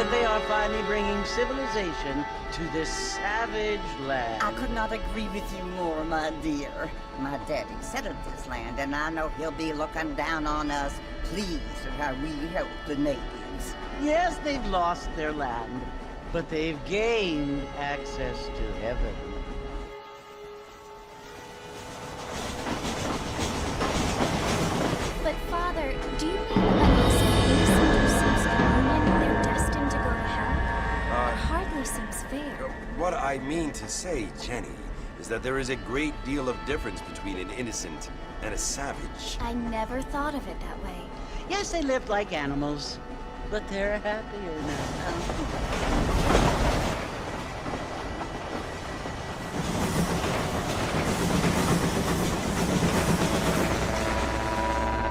that they are finally bringing civilization to this savage land. I could not agree with you more, my dear. My daddy settled this land, and I know he'll be looking down on us, pleased at how we help the natives. Yes, they've lost their land, but they've gained access to heaven. But Father, do you mean unless innocent receives communion, they're destined to go to hell? It hardly seems fair. What I mean to say, Jenny, is that there is a great deal of difference between an innocent and a savage. I never thought of it that way. Yes, they lived like animals, but they're happier now.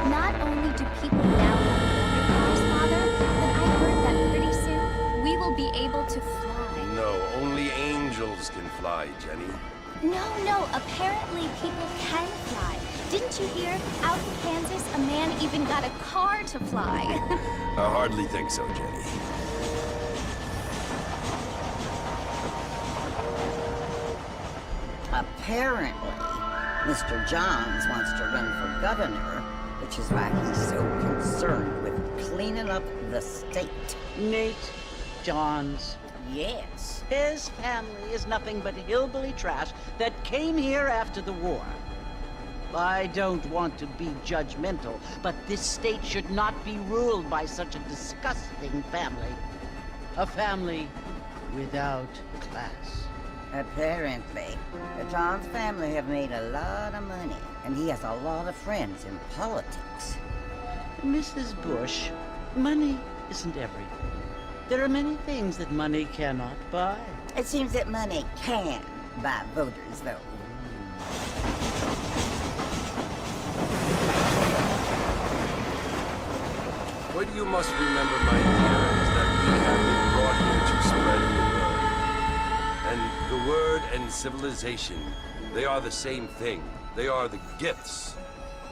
Not only do people now have cars, Father, but I heard that pretty soon we will be able to fly. No, only angels can fly, Jenny. No, apparently people can fly. Didn't you hear? Out in Kansas, a man even got a car to fly. I hardly think so, Jenny. Apparently, Mr. Johns wants to run for governor, which is why he's so concerned with cleaning up the state. Nate Johns. Yes. His family is nothing but hillbilly trash that came here after the war. I don't want to be judgmental, but this state should not be ruled by such a disgusting family. A family without class. Apparently, the Johns family have made a lot of money, and he has a lot of friends in politics. Mrs. Bush, money isn't everything. There are many things that money cannot buy. It seems that money can buy voters, though. What you must remember, my dear, is that we have been brought here to spread the word. And the word and civilization, they are the same thing. They are the gifts.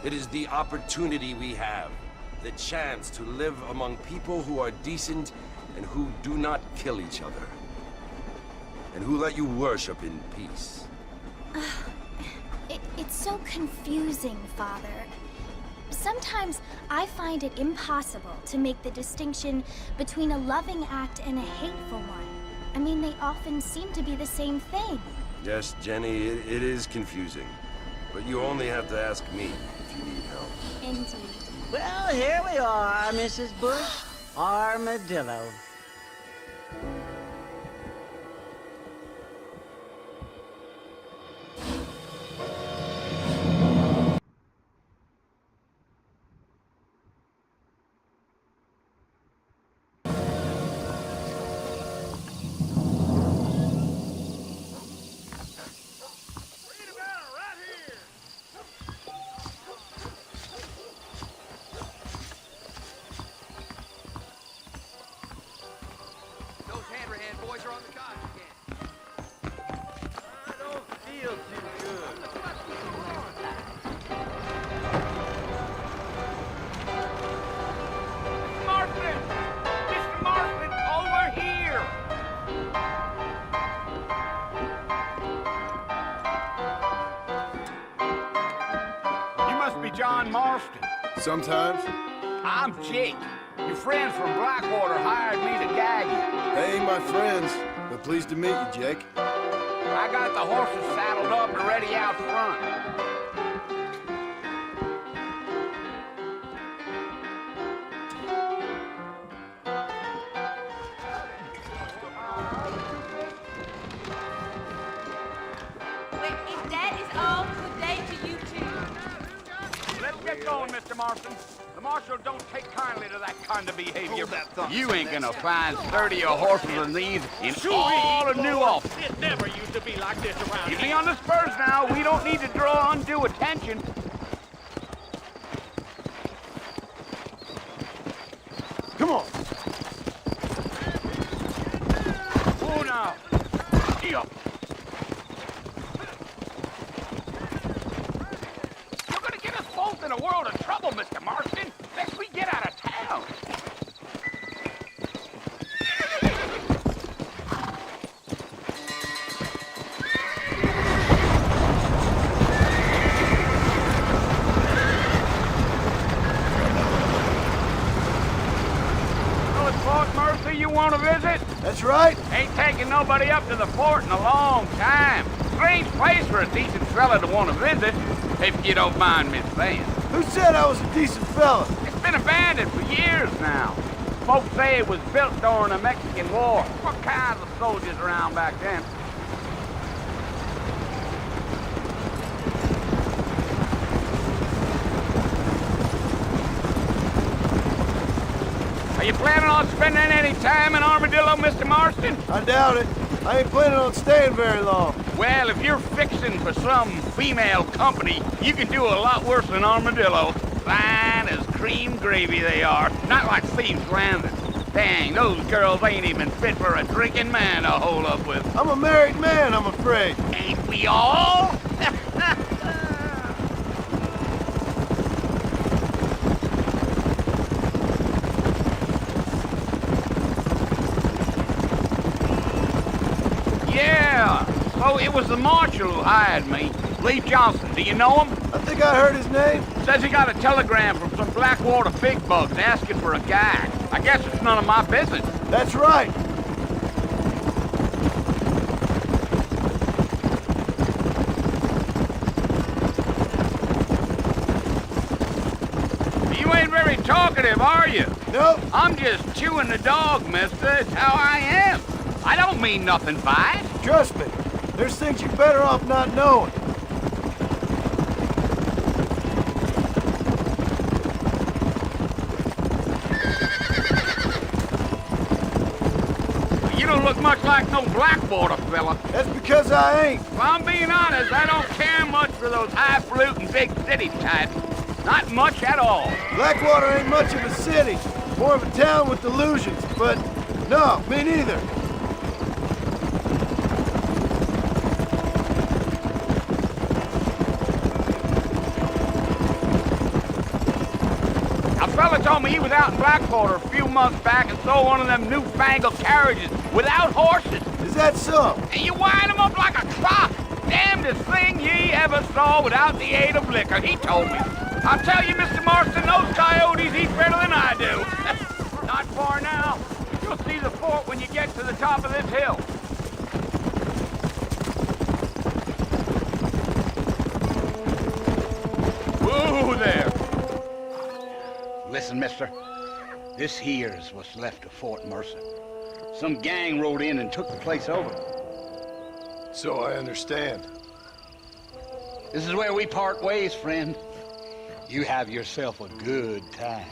It is the opportunity we have, the chance to live among people who are decent and who do not kill each other, and who let you worship in peace. It's so confusing, Father. Sometimes I find it impossible to make the distinction between a loving act and a hateful one. I mean, they often seem to be the same thing. Yes, Jenny, it is confusing. But you only have to ask me if you need help. Indeed. Well, here we are, Mrs. Bush. Armadillo. John Marston. Sometimes. I'm Jake. Your friends from Blackwater hired me to guide you. Hey, my friends. We're pleased to meet you, Jake. I got the horses saddled up and ready out front. If that is all, good day to you too. Let's get going, Mr. Marston. The marshal don't take kindly to that kind of behavior. You ain't gonna find sturdier horses than these in all of New Ulster. It never used to be like this around Easy on the spurs now. We don't need to draw undue attention. Come on. Oh, now. Gee up. You're gonna get us both in a world of trouble, Mr. Marston. Lest we get out of town. want to visit? That's right. Ain't taking nobody up to the fort in a long time. Strange place for a decent fella to want to visit, if you don't mind me saying. Who said I was a decent fella? It's been abandoned for years now. Folks say it was built during the Mexican War. What kinds of soldiers around back then? Are you planning on spending any time in Armadillo, Mr. Marston? I doubt it. I ain't planning on staying very long. Well, if you're fixing for some female company, you can do a lot worse than Armadillo. Fine as cream gravy they are, not like Thieves' Landing. Dang, those girls ain't even fit for a drinking man to hole up with. I'm a married man, I'm afraid. Ain't we all? Yeah, so it was the marshal who hired me. Lee Johnson, do you know him? I think I heard his name. Says he got a telegram from some Blackwater big bugs asking for a guide. I guess it's none of my business. That's right. You ain't very talkative, are you? Nope. I'm just chewing the dog, mister. It's how I am. I don't mean nothing by it. Trust me. There's things you're better off not knowing. You don't look much like no Blackwater fella. That's because I ain't. If I'm being honest, I don't care much for those highfalutin big city types. Not much at all. Blackwater ain't much of a city. More of a town with illusions, but no, me neither. A fella told me he was out in Blackwater a few months back and saw one of them newfangled carriages without horses. Is that so? And you wind them up like a clock. Damnedest thing ye ever saw without the aid of liquor, he told me. I'll tell you, Mr. Marston, those coyotes eat better than I do. Not far now. You'll see the fort when you get to the top of this hill. Whoa there. Listen, mister. This here's what's left of Fort Mercer. Some gang rode in and took the place over. So I understand. This is where we part ways, friend. You have yourself a good time.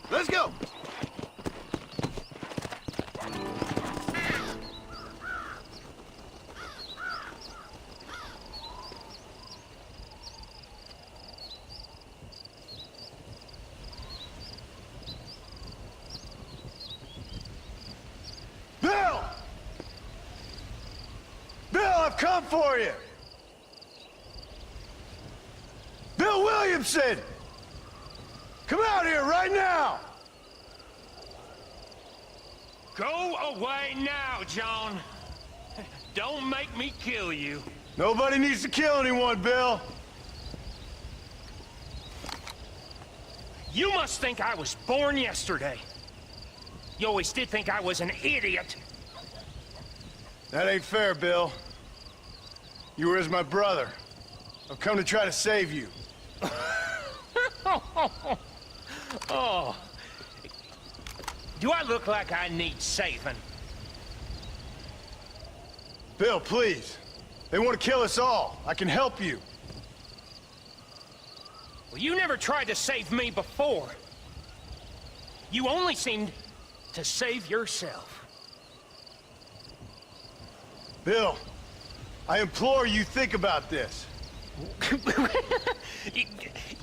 Let's go! Bill! Bill, I've come for you! Bill Williamson! Come out here right now! Go away now, John. Don't make me kill you. Nobody needs to kill anyone, Bill. You must think I was born yesterday. You always did think I was an idiot. That ain't fair, Bill. You were as my brother. I've come to try to save you. Oh. Do I look like I need saving? Bill, please. They want to kill us all. I can help you. Well, you never tried to save me before. You only seemed to save yourself. Bill, I implore you think about this.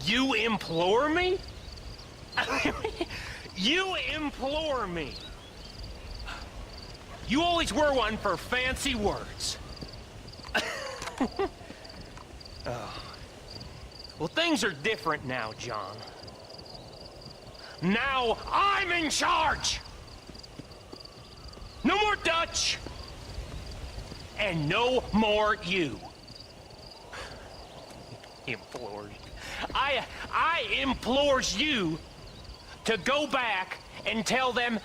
You implore me? You implore me. You always were one for fancy words. Oh. Well, things are different now, John. Now I'm in charge! No more Dutch! And no more you. Implores. I implores you to go back and tell them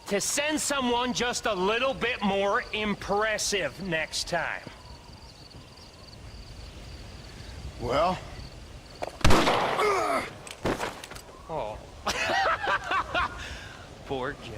to send someone just a little bit more impressive next time. Well? Oh. Poor John.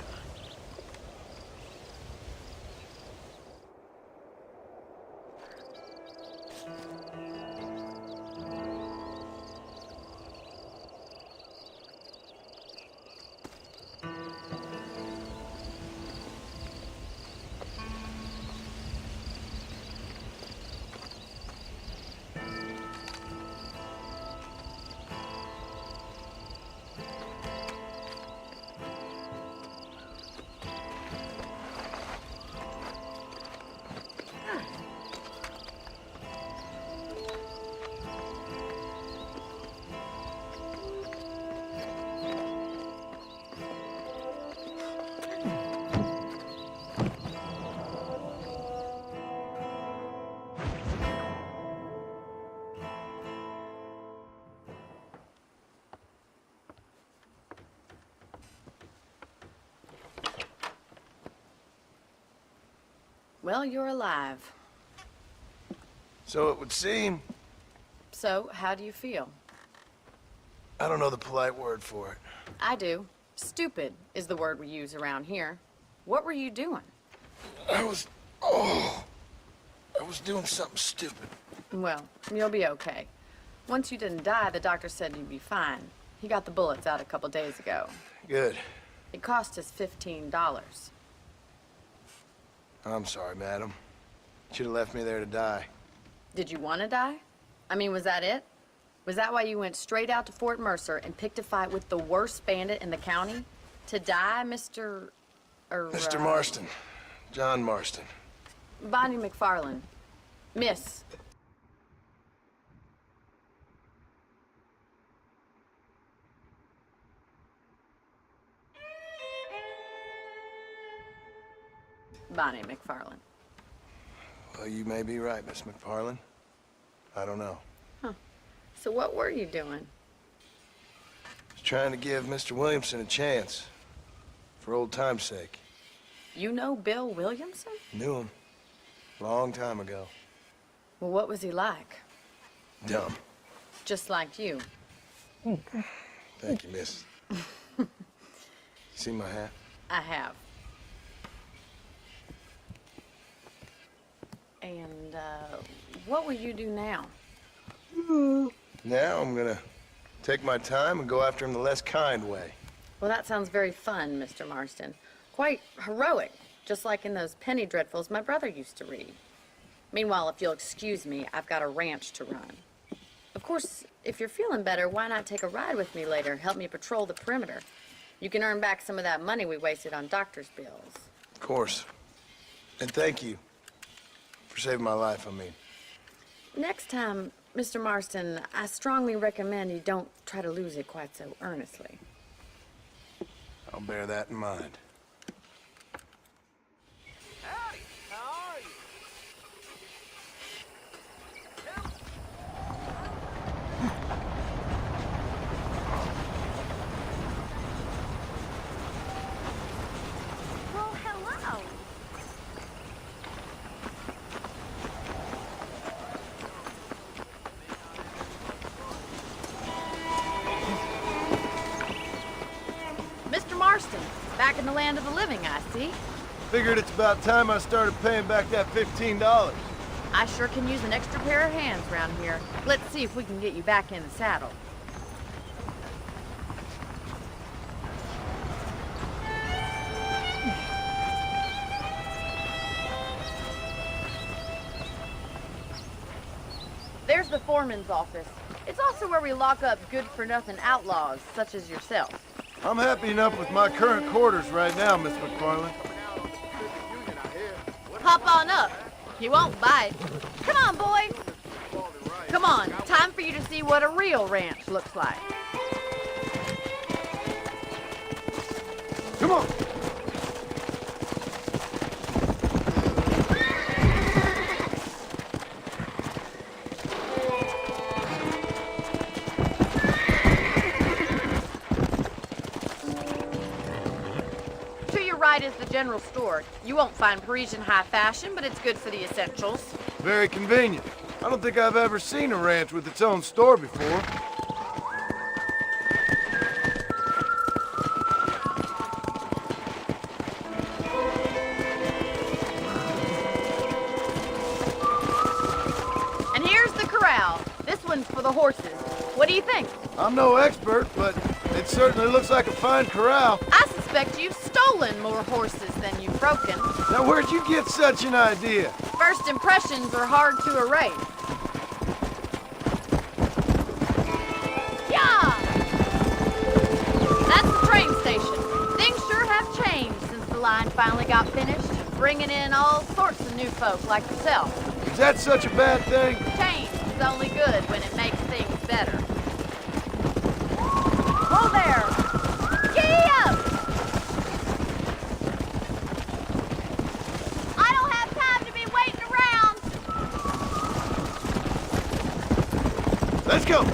Well, you're alive. So it would seem. So, how do you feel? I don't know the polite word for it. I do. Stupid is the word we use around here. What were you doing? I was doing something stupid. Well, you'll be okay. Once you didn't die, the doctor said you'd be fine. He got the bullets out a couple days ago. Good. It cost us $15. I'm sorry, madam. Should have left me there to die. Did you want to die? I mean, was that it? Was that why you went straight out to Fort Mercer and picked a fight with the worst bandit in the county? To die, Mr. Mr. Marston. John Marston. Bonnie McFarland. Miss. Bonnie McFarland. Well, you may be right, Miss McFarland. I don't know. So what were you doing? Just trying to give Mr. Williamson a chance. For old time's sake. You know Bill Williamson? Knew him. Long time ago. Well, what was he like? Dumb. Just like you. Thank you, miss. You see my hat? I have. And, what will you do now? Now I'm gonna take my time and go after him the less kind way. Well, that sounds very fun, Mr. Marston. Quite heroic, just like in those penny dreadfuls my brother used to read. Meanwhile, if you'll excuse me, I've got a ranch to run. Of course, if you're feeling better, why not take a ride with me later? Help me patrol the perimeter. You can earn back some of that money we wasted on doctor's bills. Of course. And thank you for saving my life, I mean. Next time, Mr. Marston, I strongly recommend you don't try to lose it quite so earnestly. I'll bear that in mind. Howdy, how are you? Well, hello. Mr. Marston, back in the land of the living, I see. Figured it's about time I started paying back that $15. I sure can use an extra pair of hands around here. Let's see if we can get you back in the saddle. There's the foreman's office. It's also where we lock up good-for-nothing outlaws, such as yourself. I'm happy enough with my current quarters right now, Miss McFarland. Hop on up. He won't bite. Come on, boy. Come on, time for you to see what a real ranch looks like. Come on! To your right is the general store. You won't find Parisian high fashion, but it's good for the essentials. Very convenient. I don't think I've ever seen a ranch with its own store before. And here's the corral. This one's for the horses. What do you think? I'm no expert, but it certainly looks like a fine corral. I suspect you've stolen more horses than you've broken. Now, where'd you get such an idea? First impressions are hard to erase. Yeah! That's the train station. Things sure have changed since the line finally got finished, bringing in all sorts of new folk like yourself. Is that such a bad thing? Change is only good when it makes things better. Whoa there! Gee up! I don't have time to be waiting around. Let's go!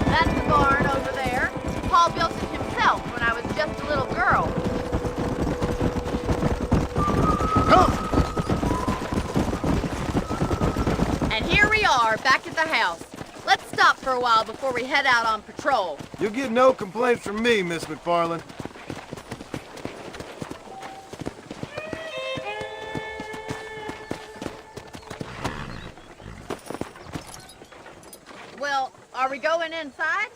That's the barn over there. Paul built it himself when I was just a little girl. Come! And here we are, back at the house. Let's stop for a while before we head out on patrol. You'll get no complaints from me, Miss McFarland. Well, are we going inside?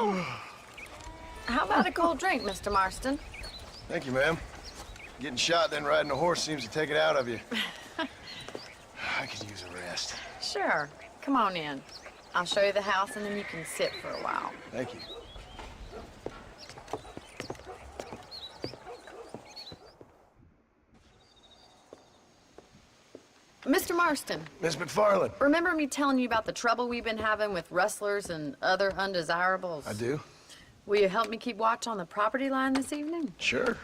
No! How about a cold drink, Mr. Marston? Thank you, ma'am. Getting shot then riding a horse seems to take it out of you. I could use a rest. Sure. Come on in. I'll show you the house and then you can sit for a while. Thank you. Mr. Marston, Miss McFarland. remember me telling you about the trouble we've been having with rustlers and other undesirables? I do? Will you help me keep watch on the property line this evening? Sure.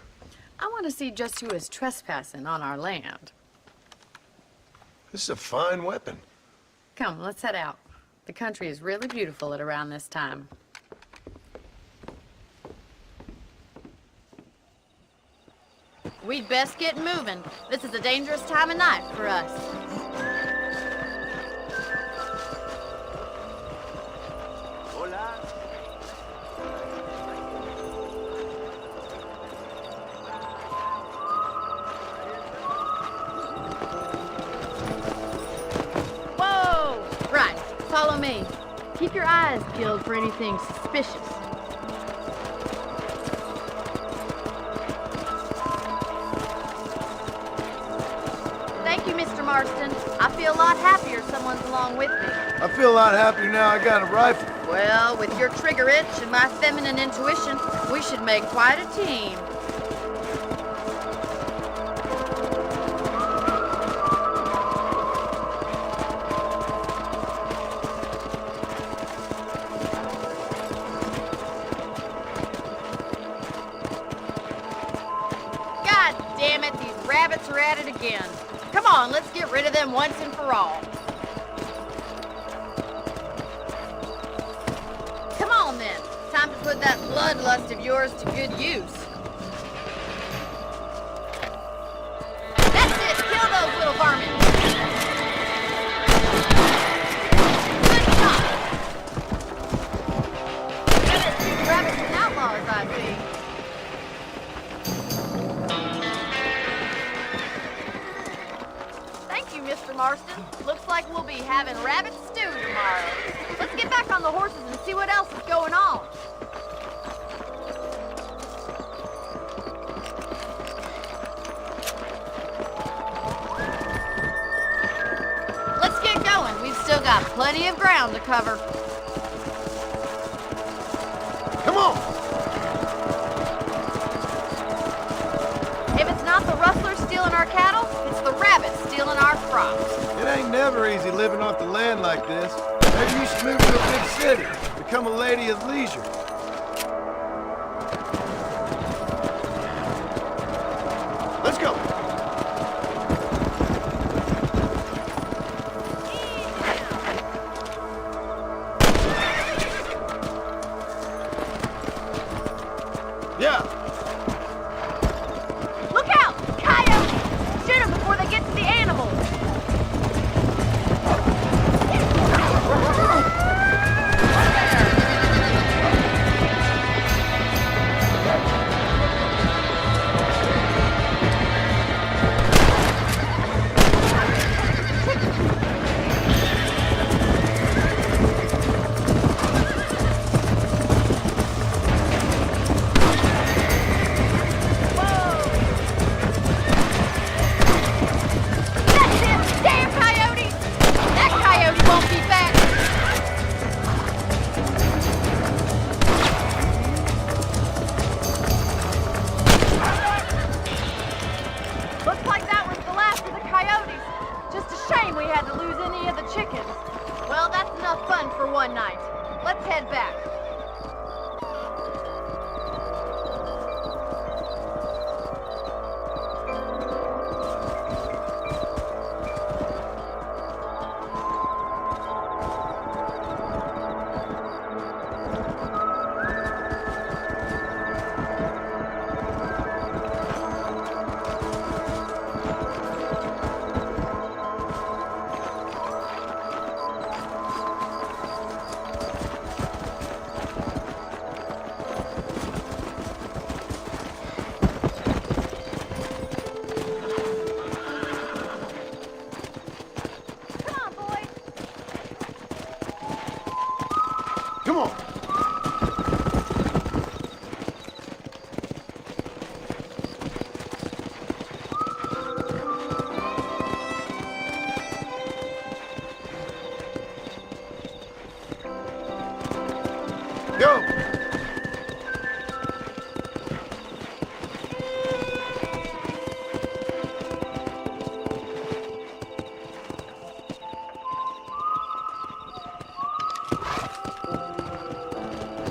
I want to see just who is trespassing on our land. This is a fine weapon. Come, let's head out. The country is really beautiful at around this time. We'd best get moving. This is a dangerous time of night for us. Whoa! Right, follow me. Keep your eyes peeled for anything suspicious. Thank you, Mr. Marston. I feel a lot happier someone's along with me. I feel a lot happier now I got a rifle. Well, with your trigger itch and my feminine intuition, we should make quite a team. God damn it, these rabbits are at it again. Come on, let's get rid of them once and for all. Come on then, time to put that bloodlust of yours to good use. That's it, kill those little varmints. Good shot. Better shoot rabbits and outlaws, I see. Thank you, Mr. Marston. Looks like we'll be having rabbit stew tomorrow. Let's get back on the horses and see what else is going on. plenty of ground to cover. Come on! If it's not the rustlers stealing our cattle, it's the rabbits stealing our crops. It ain't never easy living off the land like this. Maybe you should move to a big city, become a lady of leisure. Let's go! Yeah! Look out! Coyotes! Shoot them before they get to the animals! That's it! Damn coyote! That coyote won't be back! Looks like that was the last of the coyotes. Just a shame we had to lose any of the chickens. Well, that's enough fun for one night. Let's head back. Come on, boys. Come on! Go!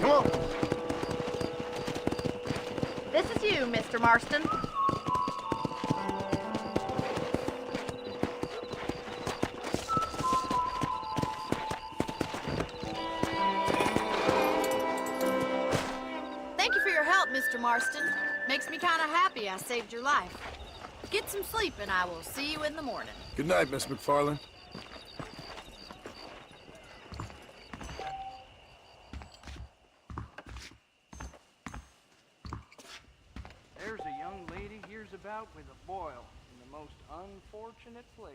Come on! This is you, Mr. Marston. Thank you for your help, Mr. Marston. Makes me kind of happy I saved your life. Get some sleep and I will see you in the morning. Good night, Miss McFarland. There's a young lady hears about with a boil in the most unfortunate place.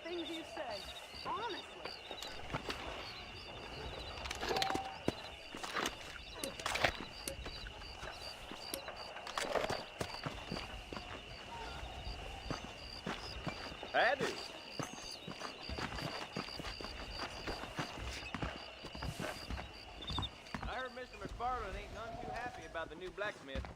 Things you say, honestly. I do. I heard Mr. McFarland ain't none too happy about the new blacksmith.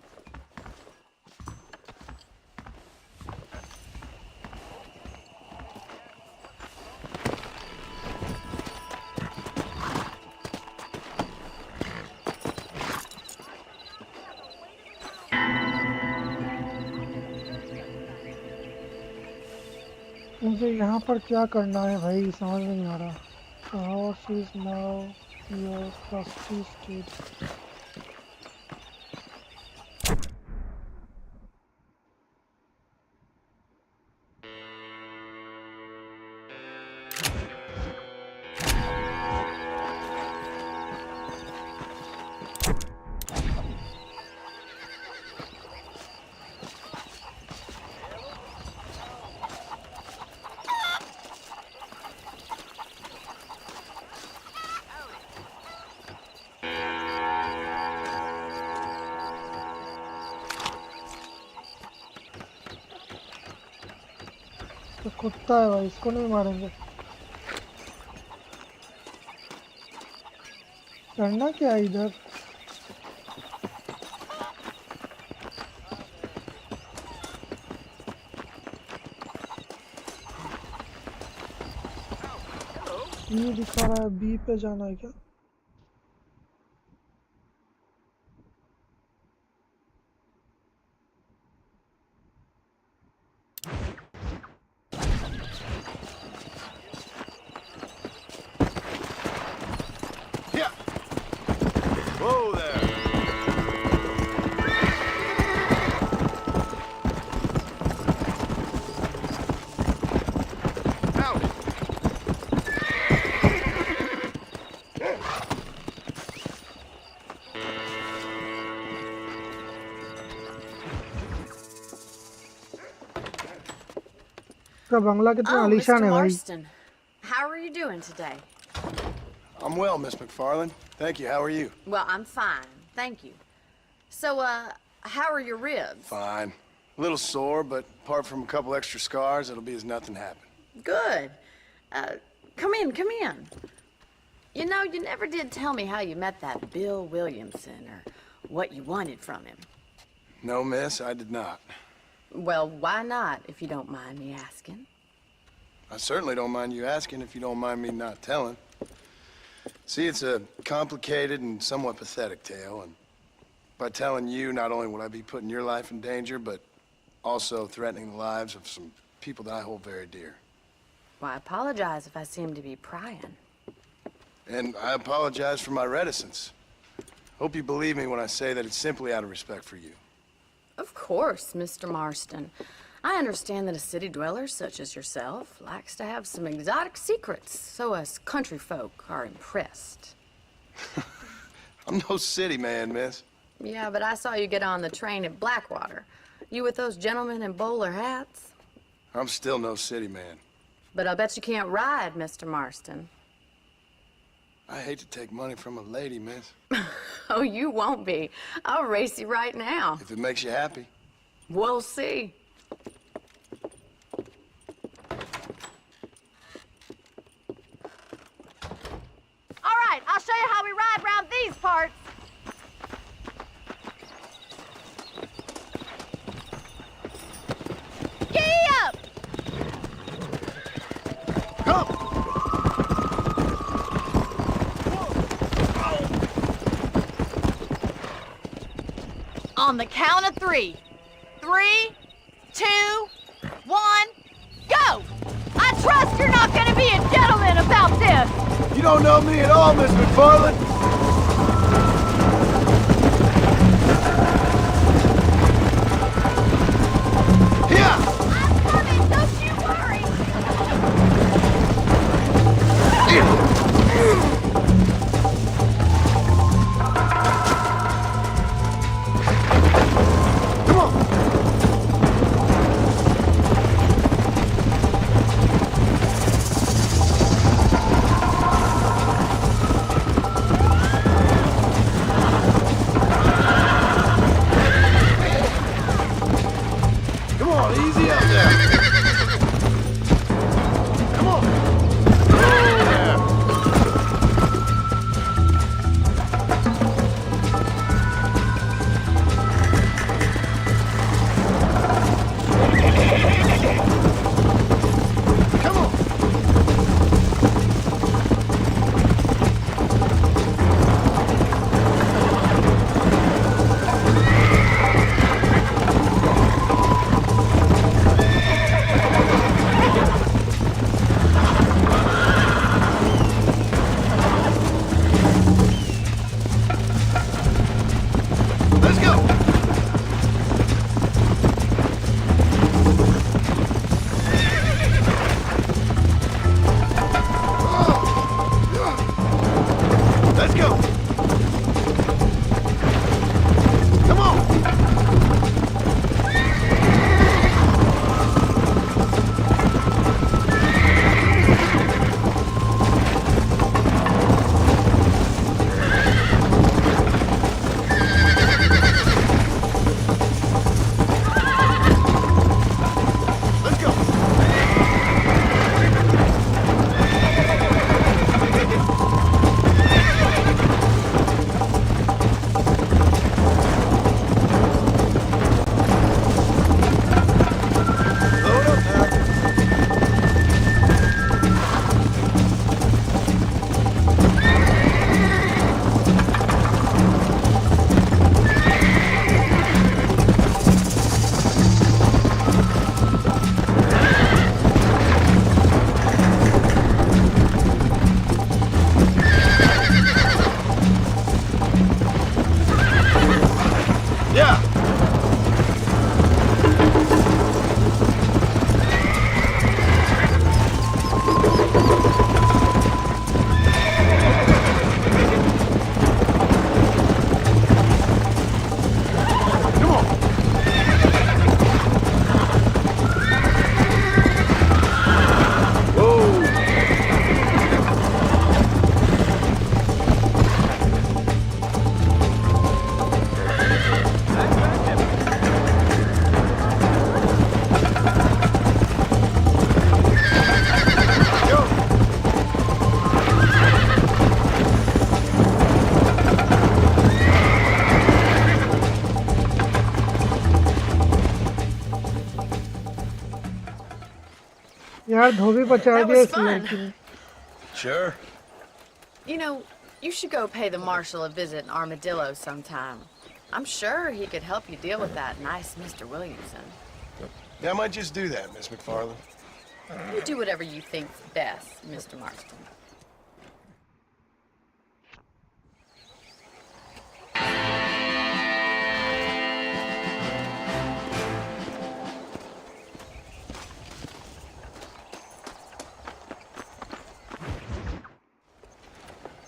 मुझे यहाँ पर क्या करना है भाई समझ नहीं आ रहा. The horse is now your trusty steed. तो कुत्ता है भाई, इसको नहीं मारेंगे। करना क्या है इधर? ये दिखा रहा है बी पे जाना है क्या? Yeah. Whoa there. Howdy. का बंगला कितना Oh, आलीशान Mr. है भाई। Marston. How are you doing today? I'm well, Miss McFarland. Thank you. How are you? Well, I'm fine. Thank you. So, how are your ribs? Fine. A little sore, but apart from a couple extra scars, it'll be as nothing happened. Good. Come in, come in. You know, you never did tell me how you met that Bill Williamson or what you wanted from him. No, miss, I did not. Well, why not, if you don't mind me asking? I certainly don't mind you asking if you don't mind me not telling. See, it's a complicated and somewhat pathetic tale, and by telling you, not only would I be putting your life in danger, but also threatening the lives of some people that I hold very dear. Well, I apologize if I seem to be prying. And I apologize for my reticence. Hope you believe me when I say that it's simply out of respect for you. Of course, Mr. Marston. I understand that a city dweller such as yourself likes to have some exotic secrets, so us country folk are impressed. I'm no city man, miss. Yeah, but I saw you get on the train at Blackwater. You with those gentlemen in bowler hats? I'm still no city man. But I bet you can't ride, Mr. Marston. I hate to take money from a lady, miss. Oh, you won't be. I'll race you right now. If it makes you happy. We'll see. All right, I'll show you how we ride around these parts. Giddy up! On the count of 3. 3, 2, 1, go! I trust you're not gonna be a gentleman about this! You don't know me at all, Miss McFarland. Here! I'm coming, don't you worry! Come on! यार धोबी बचा That दिया was इस fun. लड़की ने। Sure. You know, you should go pay the marshal a visit in Armadillo sometime. I'm sure he could help you deal with that nice Mr. Williamson. Yeah, I might just do that, Miss McFarland. You do whatever you think's best, Mr. Marston.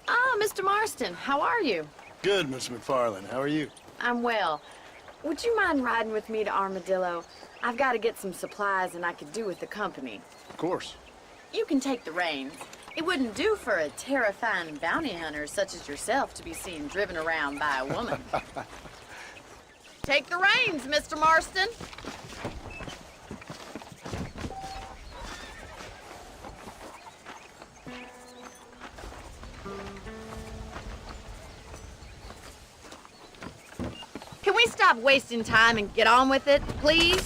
Ah, Mr. Marston, how are you? Good, Miss McFarland. How are you? I'm well. Would you mind riding with me to Armadillo? I've got to get some supplies and I could do with the company. Of course. You can take the reins. It wouldn't do for a terrifying bounty hunter such as yourself to be seen driven around by a woman. Take the reins, Mr. Marston. Can we stop wasting time and get on with it, please?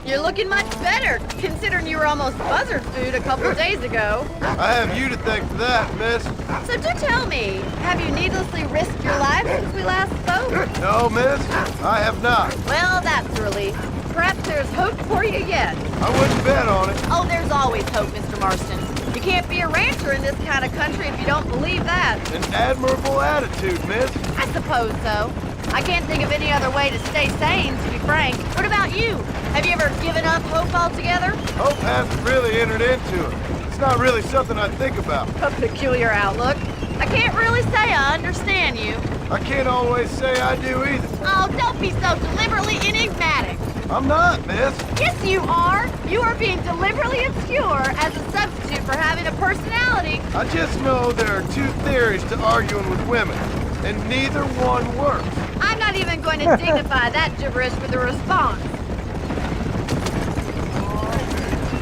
You're looking much better, considering you were almost buzzard food a couple days ago. I have you to thank for that, miss. So do tell me, have you needlessly risked your life since we last spoke? No, miss, I have not. Well, that's a relief. Perhaps there's hope for you yet. I wouldn't bet on it. Oh, there's always hope, Mr. Marston. You can't be a rancher in this kind of country if you don't believe that. An admirable attitude, miss. I suppose so. I can't think of any other way to stay sane, to be frank. What about you? Have you ever given up hope altogether? Hope hasn't really entered into it. It's not really something I think about. A peculiar outlook. I can't really say I understand you. I can't always say I do either. Oh, don't be so deliberately enigmatic. I'm not, miss. Yes, you are. You are being deliberately obscure as a substitute for having a personality. I just know there are two theories to arguing with women, and neither one works. I'm not even going to dignify that gibberish with a response.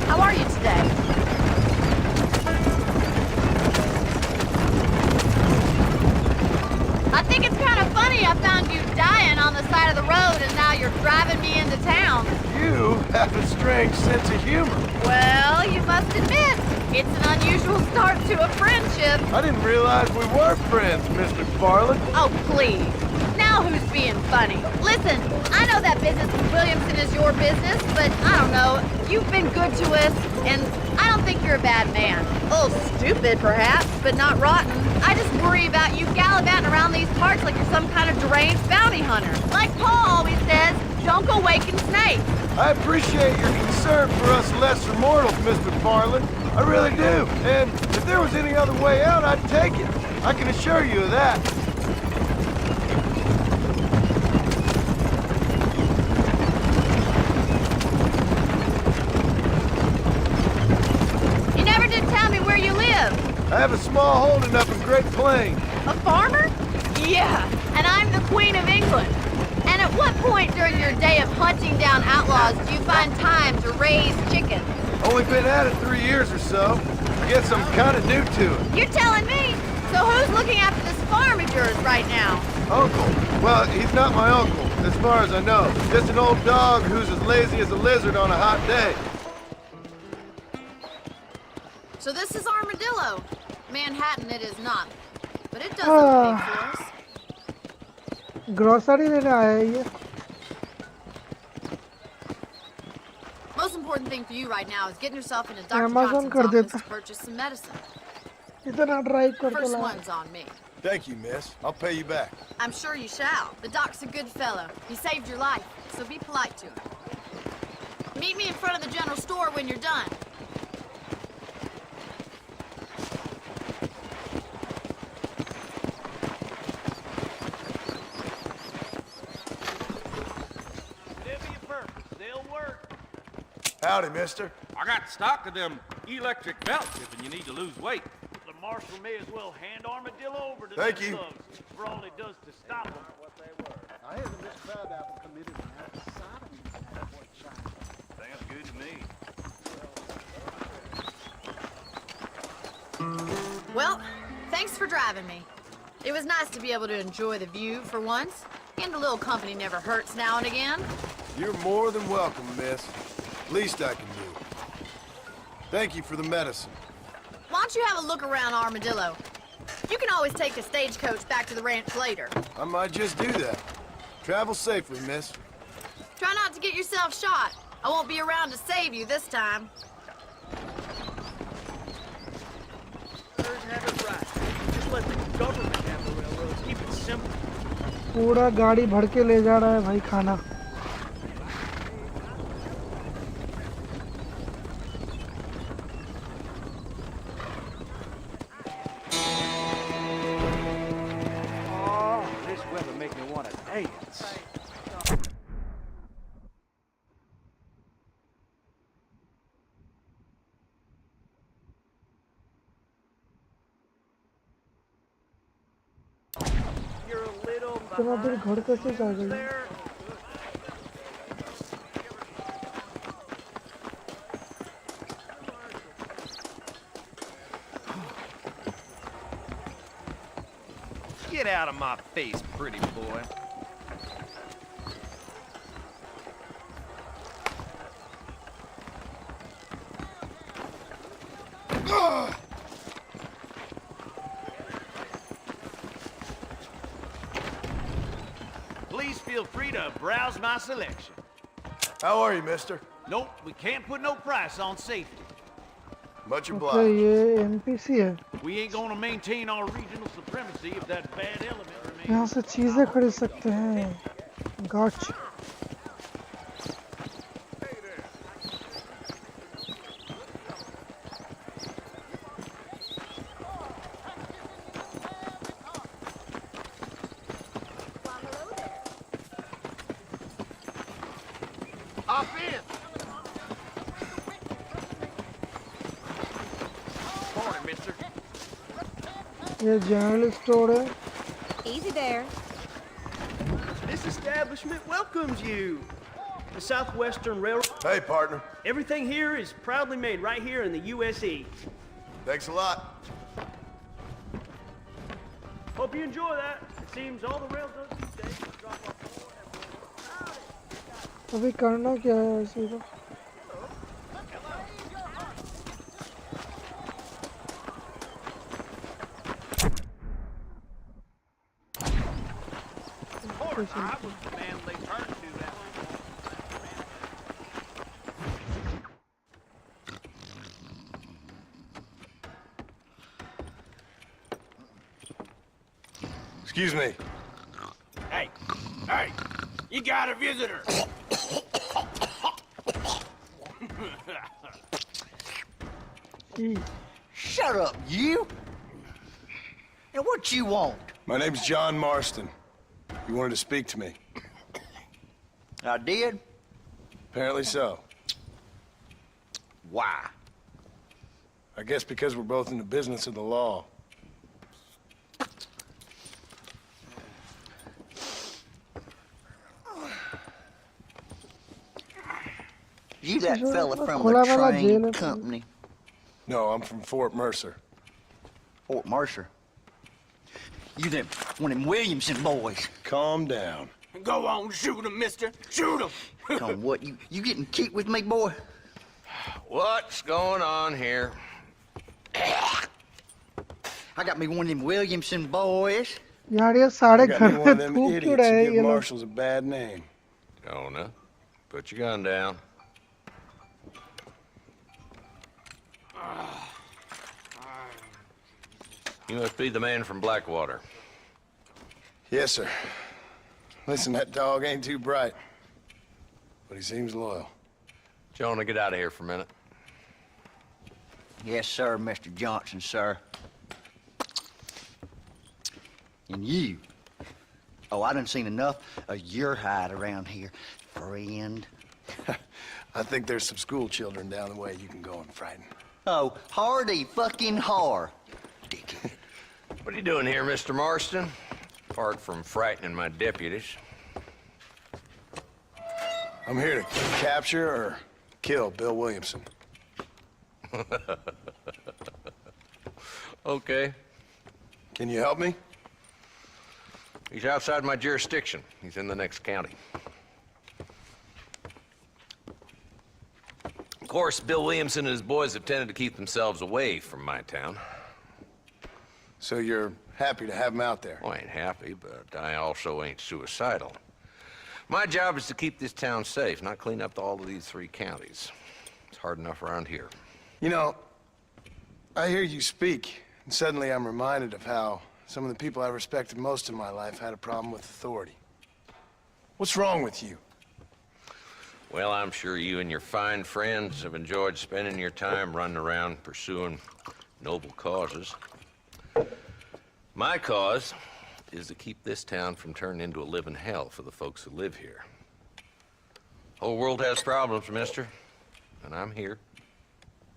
How are you today? I think it's kind of funny I found you dying on the side of the road and now you're driving me into town. You have a strange sense of humor. Well, you must admit, it's an unusual start to a friendship. I didn't realize we were friends, Miss McFarland. Oh, please. Now who's being funny? Listen, I know that business with Williamson is your business, but I don't know. You've been good to us, and I don't think you're a bad man. A little stupid, perhaps, but not rotten. I just worry about you gallivanting around these parts like you're some kind of deranged bounty hunter. Like Paul always says, don't go waking snakes. I appreciate your concern for us lesser mortals, Miss McFarland. I really do. And if there was any other way out, I'd take it. I can assure you of that. You never did tell me where you live. I have a small holding up in Great Plains. A farmer? Yeah, and I'm the Queen of England. And at what point during your day of hunting down outlaws do you find time to raise chickens? Only been at it 3 years or so. Guess I'm kind of new to it. You're telling me? So who's looking after this farm of yours right now? Uncle. Well, he's not my uncle, as far as I know. Just an old dog who's as lazy as a lizard on a hot day. So this is Armadillo. Manhattan it is not. But it does look big for us. Grocery लेने आया है ये। Most important thing for you right now is getting yourself into Dr. Amazon Johnson's कर office देता। to purchase some medicine. इतना drive करके First लाया। one's on me. Thank you, miss. I'll pay you back. I'm sure you shall. The doc's a good fellow. He saved your life, so be polite to him. Meet me in front of the general store when you're done. Howdy, mister. I got stock of them electric belts if you need to lose weight. The marshal may as well hand Armadillo over to Thank them you. thugs for all he does to stop them. I hear that Miss Crabapple committed an act of sodomy in that boy child. Sounds good to me. Well, thanks for driving me. It was nice to be able to enjoy the view for once, and a little company never hurts now and again. You're more than welcome, miss. Least I can do. Thank you for the medicine. Why don't you have a look around Armadillo? You can always take the stagecoach back to the ranch later. I might just do that. Travel safely, miss. Try not to get yourself shot. I won't be around to save you this time. Have it right. Just let the government have the railroads. Keep it simple. पूरा गाड़ी भर के ले जा रहा है भाई खाना। Oh, this weather make me want to dance. You're a little इतना दूर घर कैसे जा गई? there. Get out of my face, pretty boy. Please feel free to browse my selection. How are you, mister? Nope, we can't put no price on safety. Much okay obliged. ये MPC है। We ain't gonna maintain our regional supremacy if that bad element remains. यहाँ से चीजें खरीद सकते हैं। गॉच। Hop in. Morning, mister. ये general store है। Easy there. This establishment welcomes you. The Southwestern Railroad. Hey, partner. Everything here is proudly made right here in the USE. Thanks a lot. Hope you enjoy that. It seems all the rail does these days is drop off more and more. अभी करना क्या है ऐसे को? I was the man they turned to that. Excuse me. Hey, hey, you got a visitor. Shut up, you! And what you want? My name's John Marston. You wanted to speak to me. I did? Apparently so. Why? I guess because we're both in the business of the law. You that fella from खुला the वाला jail train है। company? No, I'm from Fort Mercer. Fort Mercer? You them one of them Williamson boys? Calm down. Go on, shoot him, mister. Shoot him. Come what, you getting cute with me, boy? What's going on here? I got me one of them Williamson boys. यार ये सारे I got घर me one में of them थूक क्यों idiots रहे who हैं give ये लोग? marshals a bad name. Jonah, put your gun down. You must be the man from Blackwater. Yes, sir. Listen, that dog ain't too bright, but he seems loyal. Jonah, get out of here for a minute. Yes, sir, Mr. Johnson, sir. And you. Oh, I done seen enough of your hide around here, friend. I think there's some school children down the way you can go and frighten. Oh, hardy fucking har. Dickhead. What are you doing here, Mr. Marston? Apart from frightening my deputies. I'm here to capture or kill Bill Williamson. Okay. Can you help me? He's outside my jurisdiction. He's in the next county. course, Bill Williamson and his boys have tended to keep themselves away from my town. So you're happy to have him out there? Well, I ain't happy, but I also ain't suicidal. My job is to keep this town safe, not clean up all of these 3 counties. It's hard enough around here. You know, I hear you speak, and suddenly I'm reminded of how some of the people I respected most in my life had a problem with authority. What's wrong with you? Well, I'm sure you and your fine friends have enjoyed spending your time running around pursuing noble causes. My cause is to keep this town from turning into a living hell for the folks who live here. Whole world has problems, mister, and I'm here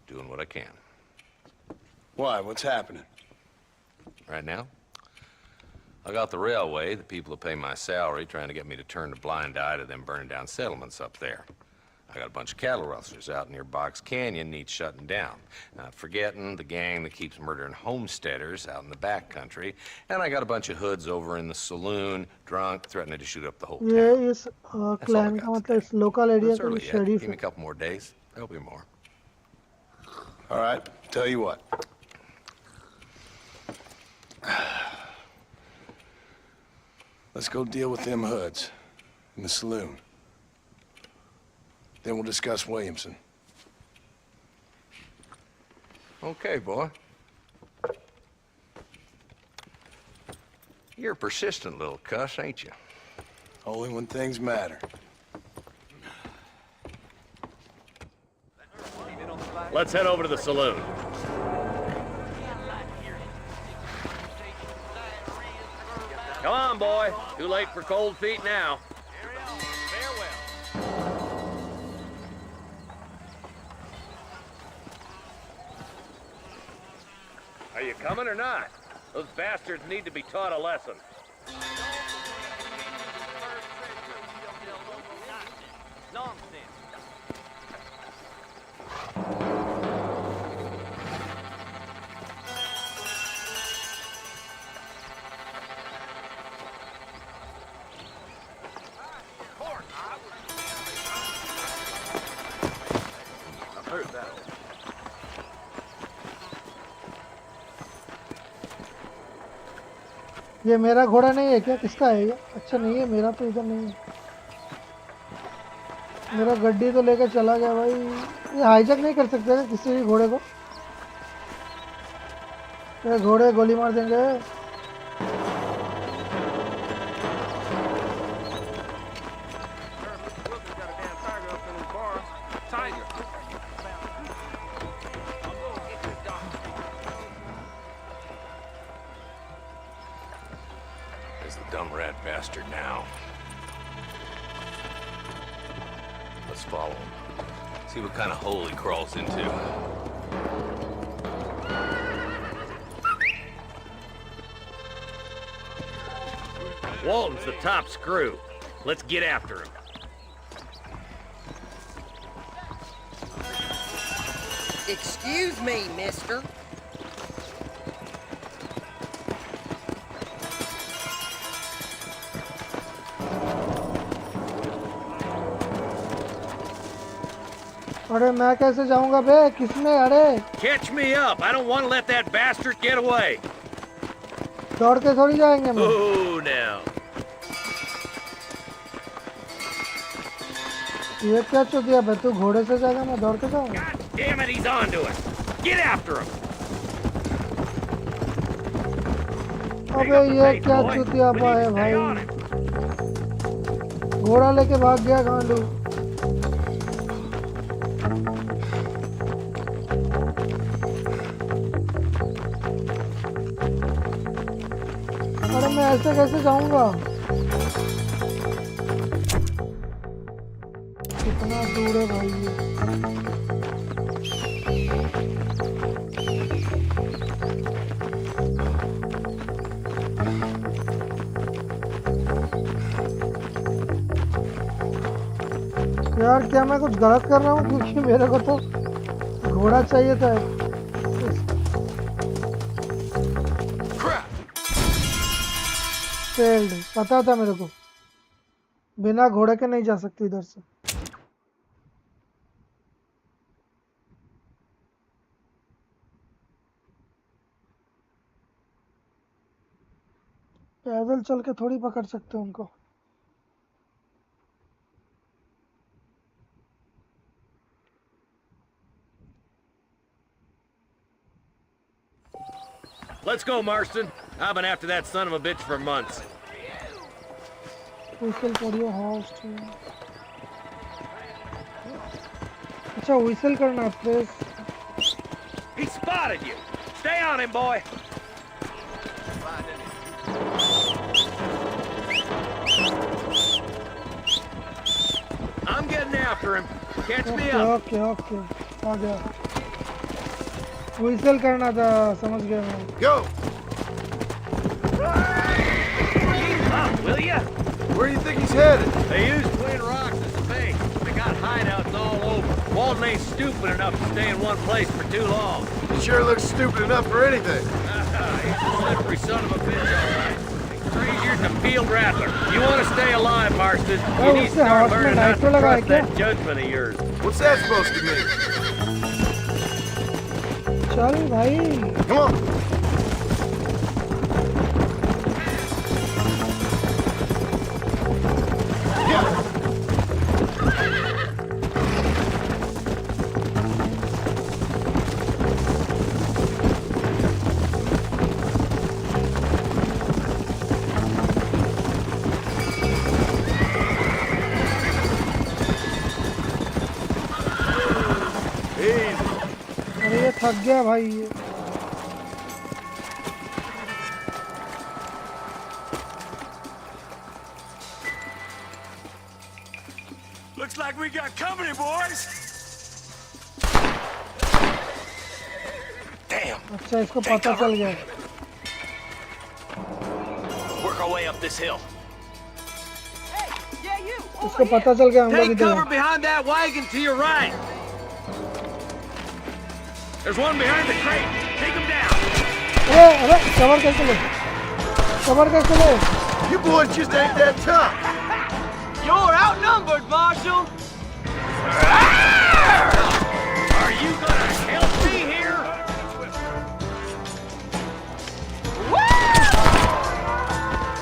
doing what I can. Why? What's happening? Right now, I got the railway, the people who pay my salary, trying to get me to turn a blind eye to them burning down settlements up there. I got a bunch of cattle rustlers out near Box Canyon needs shutting down. Not forgetting the gang that keeps murdering homesteaders out in the back country. And I got a bunch of hoods over in the saloon, drunk, threatening to shoot up the whole town. ये इस clan का मतलब इस local area It's का early yet. Sharif Give me a couple more days. There'll be more. All right, tell you what. Let's go deal with them hoods in the saloon. Then we'll discuss Williamson. Okay, boy. You're a persistent little cuss, ain't you? Only when things matter. Let's head over to the saloon. Come on, boy. Too late for cold feet now. Are you coming or not? Those bastards need to be taught a lesson. I've heard that. ये मेरा घोड़ा नहीं है क्या? किसका है ये? अच्छा नहीं है, मेरा तो इधर नहीं है। मेरा गड्डी तो लेकर चला गया भाई। ये हाईजैक नहीं कर सकते क्या किसी भी घोड़े को? ये घोड़े गोली मार देंगे। There's the dumb rat bastard now. Let's follow him. See what kind of hole he crawls into. Walton's the top screw. Let's get after him. Excuse me, mister. अरे मैं कैसे जाऊंगा बे? किसमें? अरे Catch me up. I don't want to let that bastard get away. दौड़ के थोड़ी जाएंगे हम। Oh, now. ये क्या चुतिया बे? तू घोड़े से जाएगा, मैं दौड़ के जाऊंगा। Damn it, he's onto us. Get after him. अबे ये क्या चुतिया पा है भाई? घोड़ा लेके भाग गया गांडू। अरे मैं ऐसे कैसे जाऊंगा? कितना दूर है भाई ये? यार क्या मैं कुछ गलत कर रहा हूँ? क्योंकि मेरे को तो घोड़ा चाहिए था। फेल्ड, पता था मेरे को। बिना घोड़े के नहीं जा सकती इधर से। पैदल चल के थोड़ी पकड़ सकते हैं उनको। Let's go, Marston. I've been after that son of a bitch for months. Whistle for your house too. अच्छा whistle करना press. He spotted you. Stay on him, boy. I'm getting after him. Catch me up. Okay आ गया। whistle करना था, समझ गया मैं। Go. Up, will ya? Where do you think he's headed? They use Twin Rocks as a base. They got hideouts all over. Walton ain't stupid enough to stay in one place for too long. He sure looks stupid enough for anything. He's a slippery son of a bitch, all right. He's crazier than a field rattler. You want to stay alive, Marston. You need to start learning not to trust that judgment of yours. What's that supposed to mean? चल भाई। Come on. थक गया भाई ये। Looks like we got company, boys. Damn. अच्छा इसको पता चल गया। Work our way up this hill. इसको पता चल गया हम लोग Take इधर cover behind that wagon to your right. There's one behind the crate. Take him down. अरे कवर कैसे ले? कवर कैसे ले? You boys just ain't that tough. You're outnumbered, Marshal. Are you gonna help me here?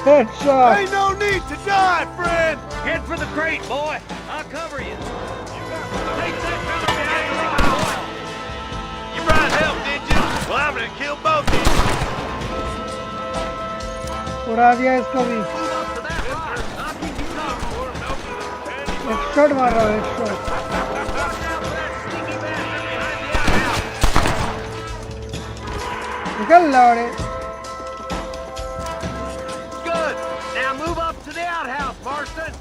Headshot. Ain't no need to die, friend. Head for the crate, boy. I'll cover you. Take that cover behind the rock, boy. You brought help, did you? Well, I'm gonna kill both of you. उड़ा दिया इसको भी। एक shot मार रहा है, एक shot. निकल लाड़े। Good. Now move up to the outhouse, Marston.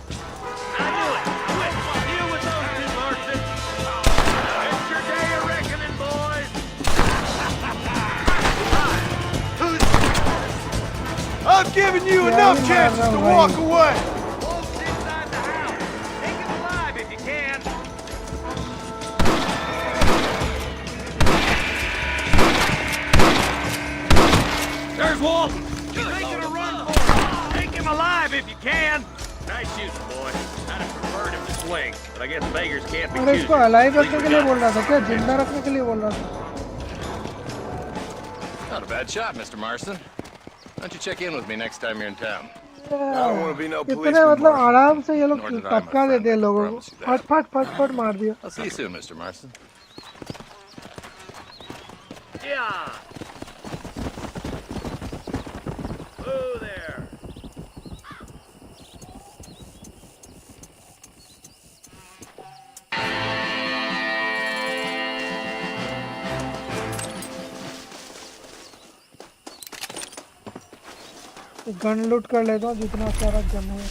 I knew it. Quick, deal with those two, Marston. It's your day of reckoning, boys. I've given you enough chances to walk away. Wolf's inside the house. Take him alive if you can. There's Walton. He's making a run for it. Take him alive if you can. Nice shooting, boy. I'd have preferred him to swing, but I guess beggars can't be अरे इसको choosers. Alive रखने के लिए बोल रहा था क्या? जिंदा रखने के लिए बोल रहा था। Not a bad shot, Mr. Marston. Why don't you check in with me next time you're in town? I don't want to be no इतने policeman. मतलब Marshal. आराम से ये लोग Nor did I, my टपका friend. देते हैं लोगों I को। promise you that. फट फट फट फट मार दिया। I'll see you soon, Mr. Marston. Yeah. Oh, there. Gun लूट कर लेता हूँ जितना सारा गन है।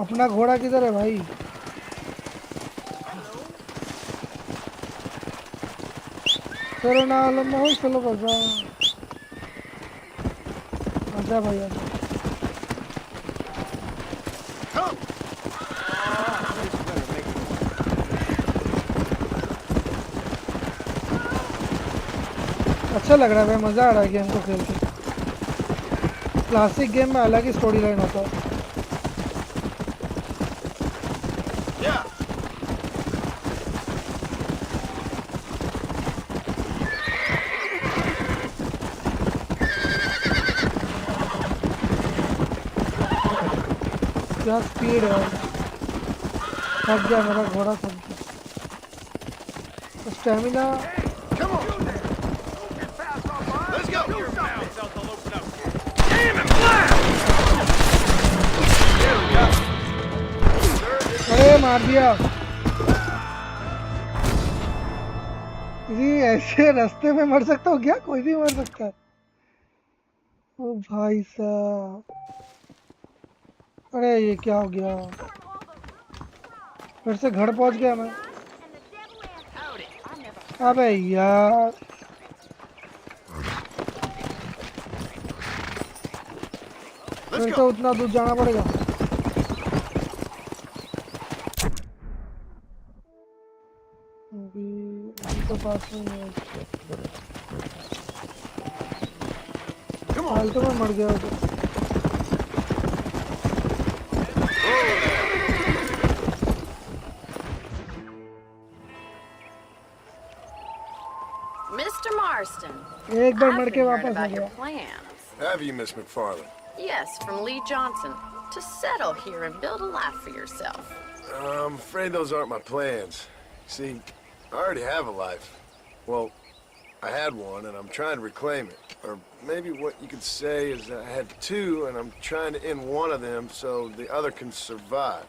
अपना घोड़ा किधर है भाई? चलो ना लम्बा हो, चलो बजा। आजा भाई आजा। अच्छा लग रहा है भाई, मजा आ रहा है गेम को खेल के। क्लासिक गेम में अलग ही स्टोरी लाइन होता है। क्या स्पीड है। थक गया मेरा घोड़ा, थक गया। Stamina Let's go! Damn it, Black! अरे मार दिया। ये ऐसे रास्ते में मर सकता हूँ क्या? कोई भी मर सकता है। ओ भाई साहब, अरे ये क्या हो गया? फिर से घर पहुंच गया मैं। अबे यार, फिर से उतना दूर जाना पड़ेगा। अभी तो पास में है। हाल तो मैं मर गया उधर। Mr. Marston, एक बार I've मर been के hearing वापस आ about your गया। plans. Have you, Miss McFarland? Yes, from Lee Johnson. To settle here and build a life for yourself. I'm afraid those aren't my plans. See, I already have a life. Well, I had one, and I'm trying to reclaim it. Or maybe what you could say is I had two, and I'm trying to end one of them so the other can survive.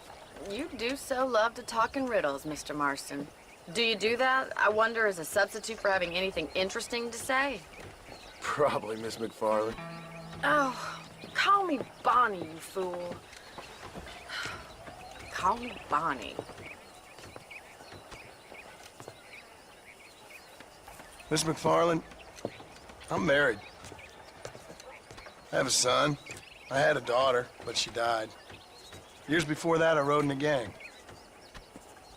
You do so love to talk in riddles, Mr. Marston. Do you do that, I wonder, as a substitute for having anything interesting to say? Probably, Miss McFarland. Oh, call me Bonnie, you fool. Call me Bonnie. Miss McFarland, I'm married. I have a son. I had a daughter, but she died. Years before that, I rode in a gang.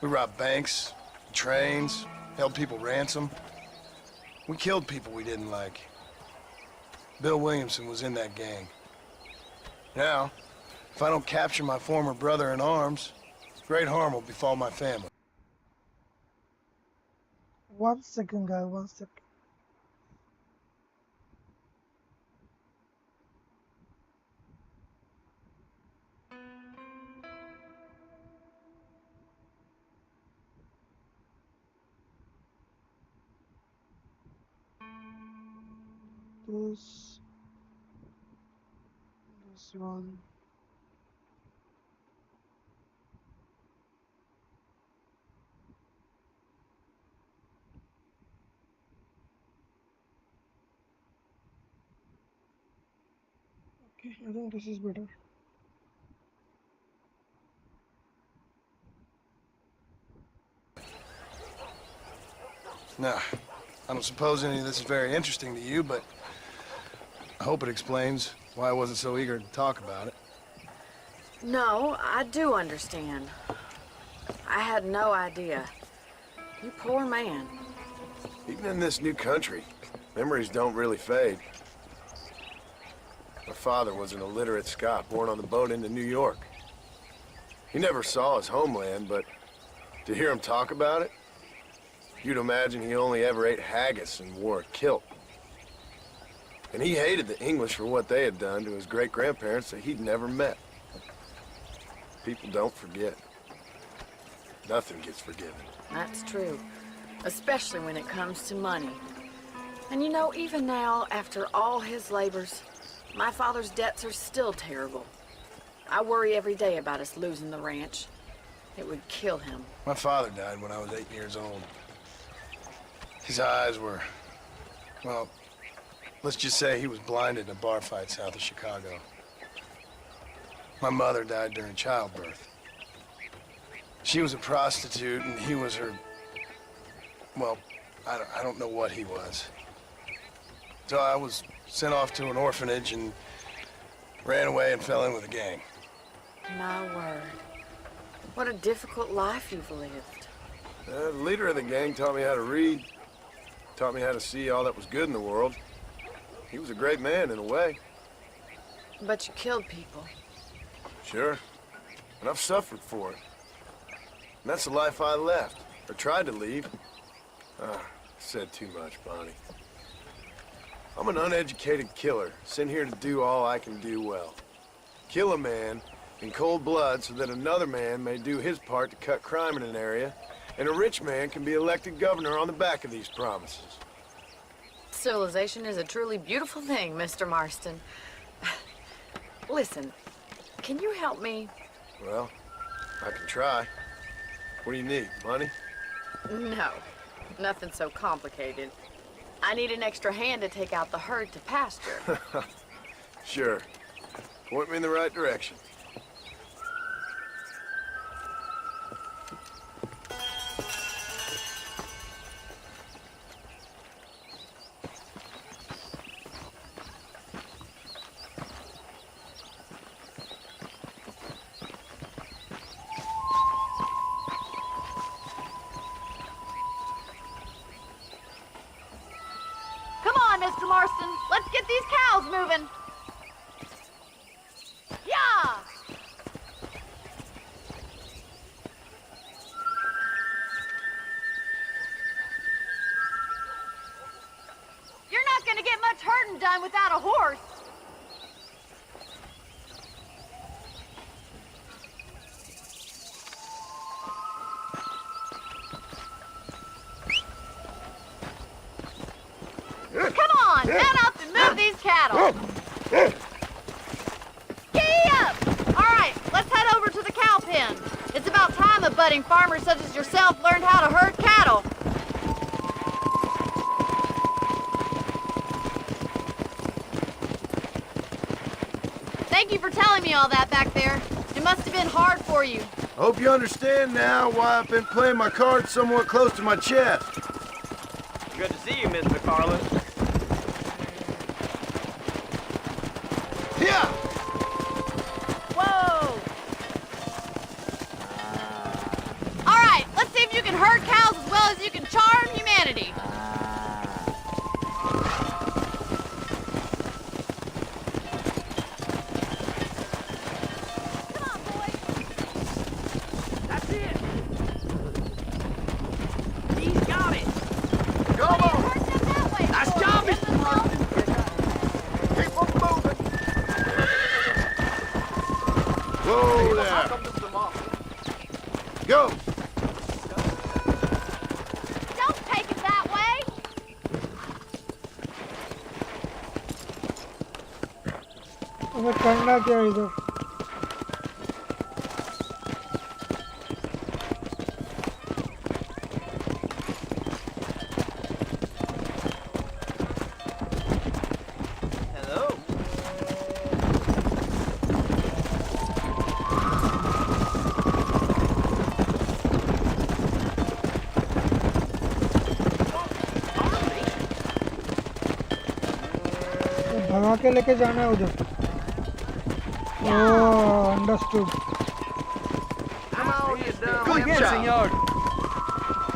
We robbed banks, trains, held people ransom. We killed people we didn't like. Bill Williamson was in that gang. Now, if I don't capture my former brother in arms, great harm will befall my family. 1 second, guy. 1 second. This one. Okay, I think this is better. Now, I don't suppose any of this is very interesting to you, but I hope it explains why I wasn't so eager to talk about it. No, I do understand. I had no idea. You poor man. Even in this new country, memories don't really fade. My father was an illiterate Scot born on the boat into New York. He never saw his homeland, but to hear him talk about it, you'd imagine he only ever ate haggis and wore a kilt. And he hated the English for what they had done to his great-grandparents that he'd never met. People don't forget. Nothing gets forgiven. That's true. Especially when it comes to money. And you know, even now, after all his labors, my father's debts are still terrible. I worry every day about us losing the ranch. It would kill him. My father died when I was 8 years old. His eyes were, well, let's just say he was blinded in a bar fight south of Chicago. My mother died during childbirth. She was a prostitute and he was her, well, I don't know what he was. So I was sent off to an orphanage and ran away and fell in with a gang. My word. What a difficult life you've lived. The leader of the gang taught me how to read, taught me how to see all that was good in the world. He was a great man in a way. But you killed people. Sure. And I've suffered for it. And that's the life I left, or tried to leave. I said too much, Bonnie. I'm an uneducated killer, sent here to do all I can do well. Kill a man, in cold blood so that another man may do his part to cut crime in an area, and a rich man can be elected governor on the back of these promises. Civilization is a truly beautiful thing, Mr. Marston. Listen, can you help me? Well, I can try. What do you need, money? No, nothing so complicated. I need an extra hand to take out the herd to pasture. Sure. Point me in the right direction. Come on, Mr. Marston. Let's get these cows moving. Yeah! You're not gonna get much herding done without a horse. Come on, mount up and move these cattle. Gee up! All right, let's head over to the cow pen. It's about time a budding farmer such as yourself learned how to herd cattle. Thank you for telling me all that back there. It must have been hard for you. Hope you understand now why I've been playing my cards somewhat close to my chest. Good to see you, Mr. Carlos. Yeah! Whoa! All right, let's see if you can herd cows as well as you can charm humanity. Come on, boys. That's it. He's got it. Come on! Herd them that way, Nice boys. job, Get Mr. them Marston. Keep on moving! Whoa there! Go! Don't take it that way. हमें करना क्या है इधर? Hello. भगा के लेके जाना है उधर. Oh, understood. Come on, you dumb. Good again, job. senor.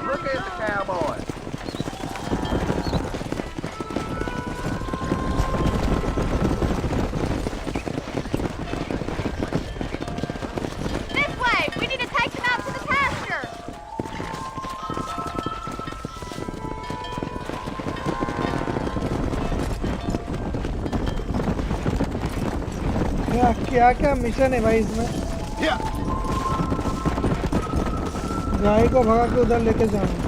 Look at the cowboy. This way. We need to take them out to the pasture. क्या क्या मिशन है भाई इसमें? Yeah! गाय को भगा के उधर लेके जाना.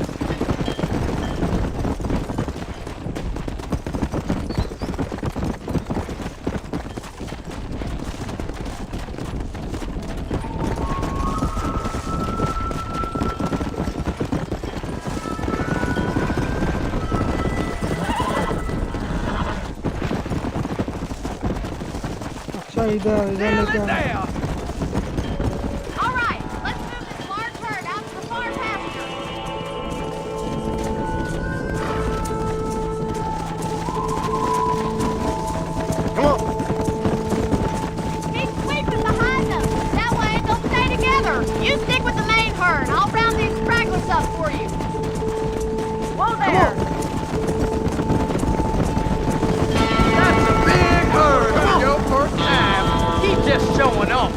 अच्छा इधर इधर Nail लेके it आना. down. All right, let's move this large herd out to the far pasture. Come on! Keep sweeping behind them. That way they'll stay together. You stick with the main herd. I'll round these stragglers up for you. Whoa there. That's a big herd for your first time. Keep just showing off,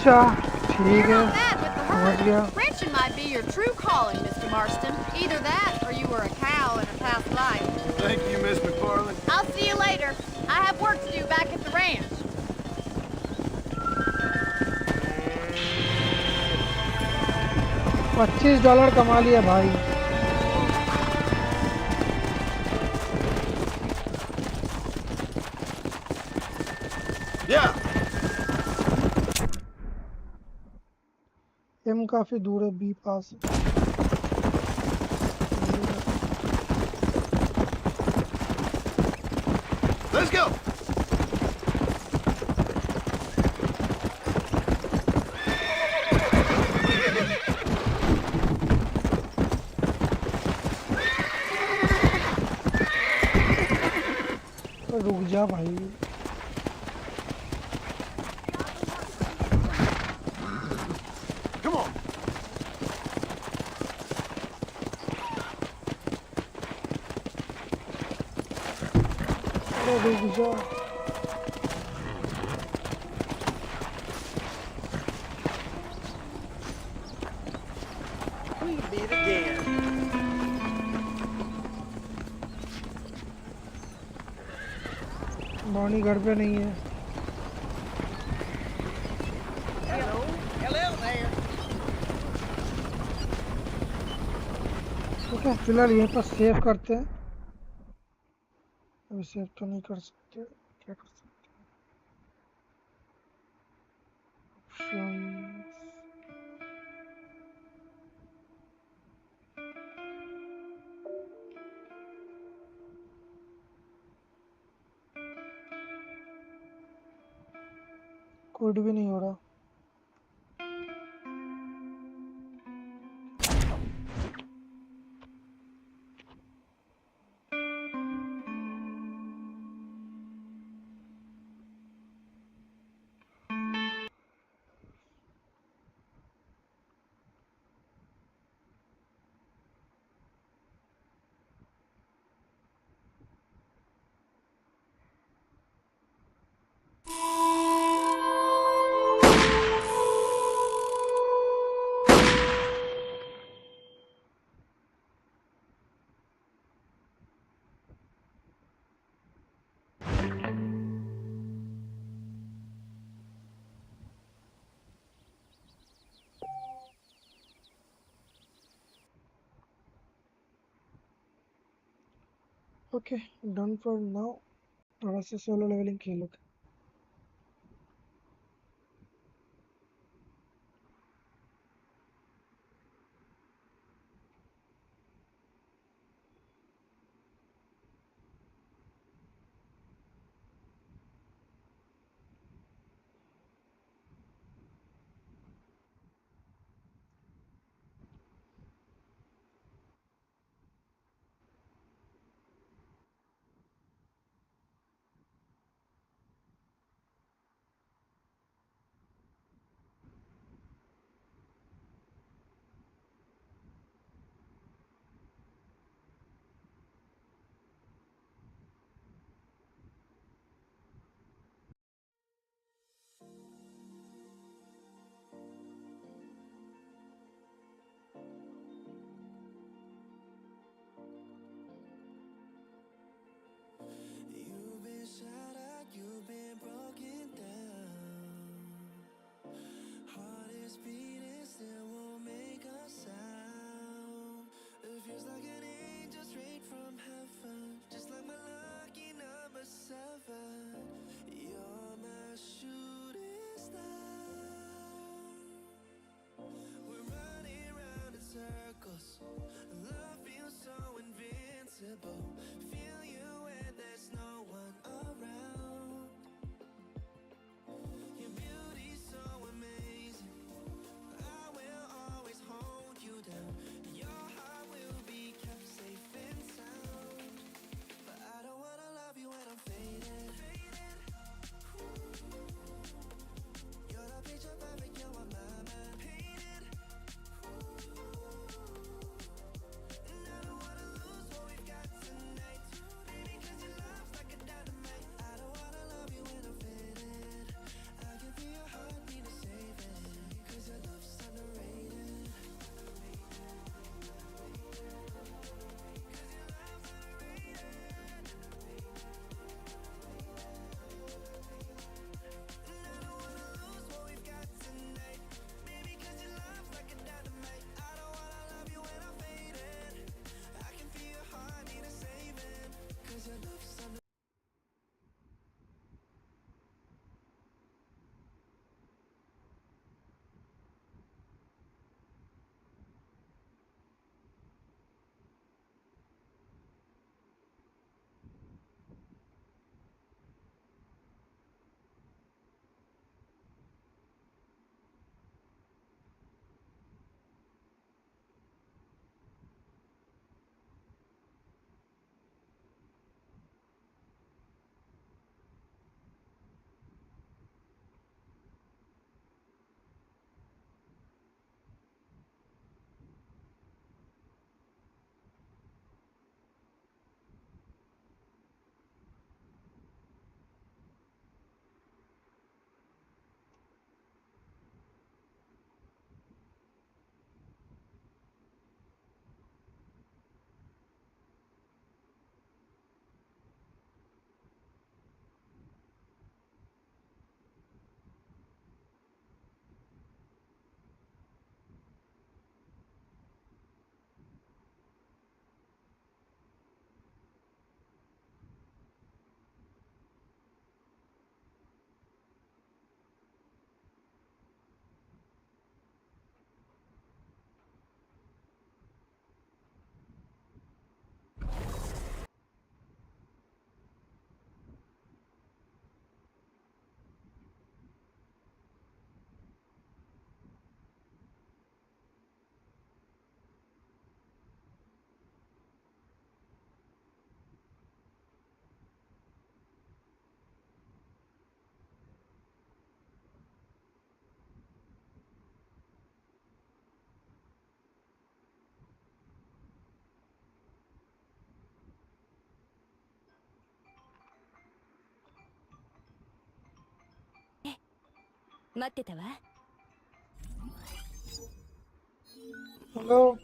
अच्छा ठीक है That with the समझ herd. गया Ranching might be your true calling, Mr. Marston. Either that, or you were a cow in a past life. Thank you, Miss McFarland. I'll see you later. I have work to do back at the ranch. $25 कमा लिया भाई Yeah. M काफी दूर है B पास है Let's go. रुक जा भाई Come on. रुक जा We meet again. बॉनी घर पे नहीं है Hello. Hello there. ठीक है फिलहाल यहीं पर सेव करते हैं अभी सेव तो नहीं कर सकते क्या कर सकते हैं ऑप्शंस कोड भी नहीं हो रहा ओके डन फॉर नाउ थोड़ा सा सोलो लेवलिंग खेलोगे 待ってたわ。Hello.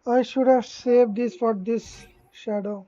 I should have saved this for this shadow.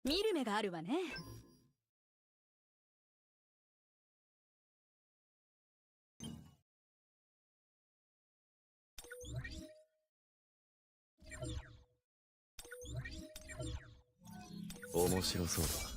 見る目があるわね。面白そうだ。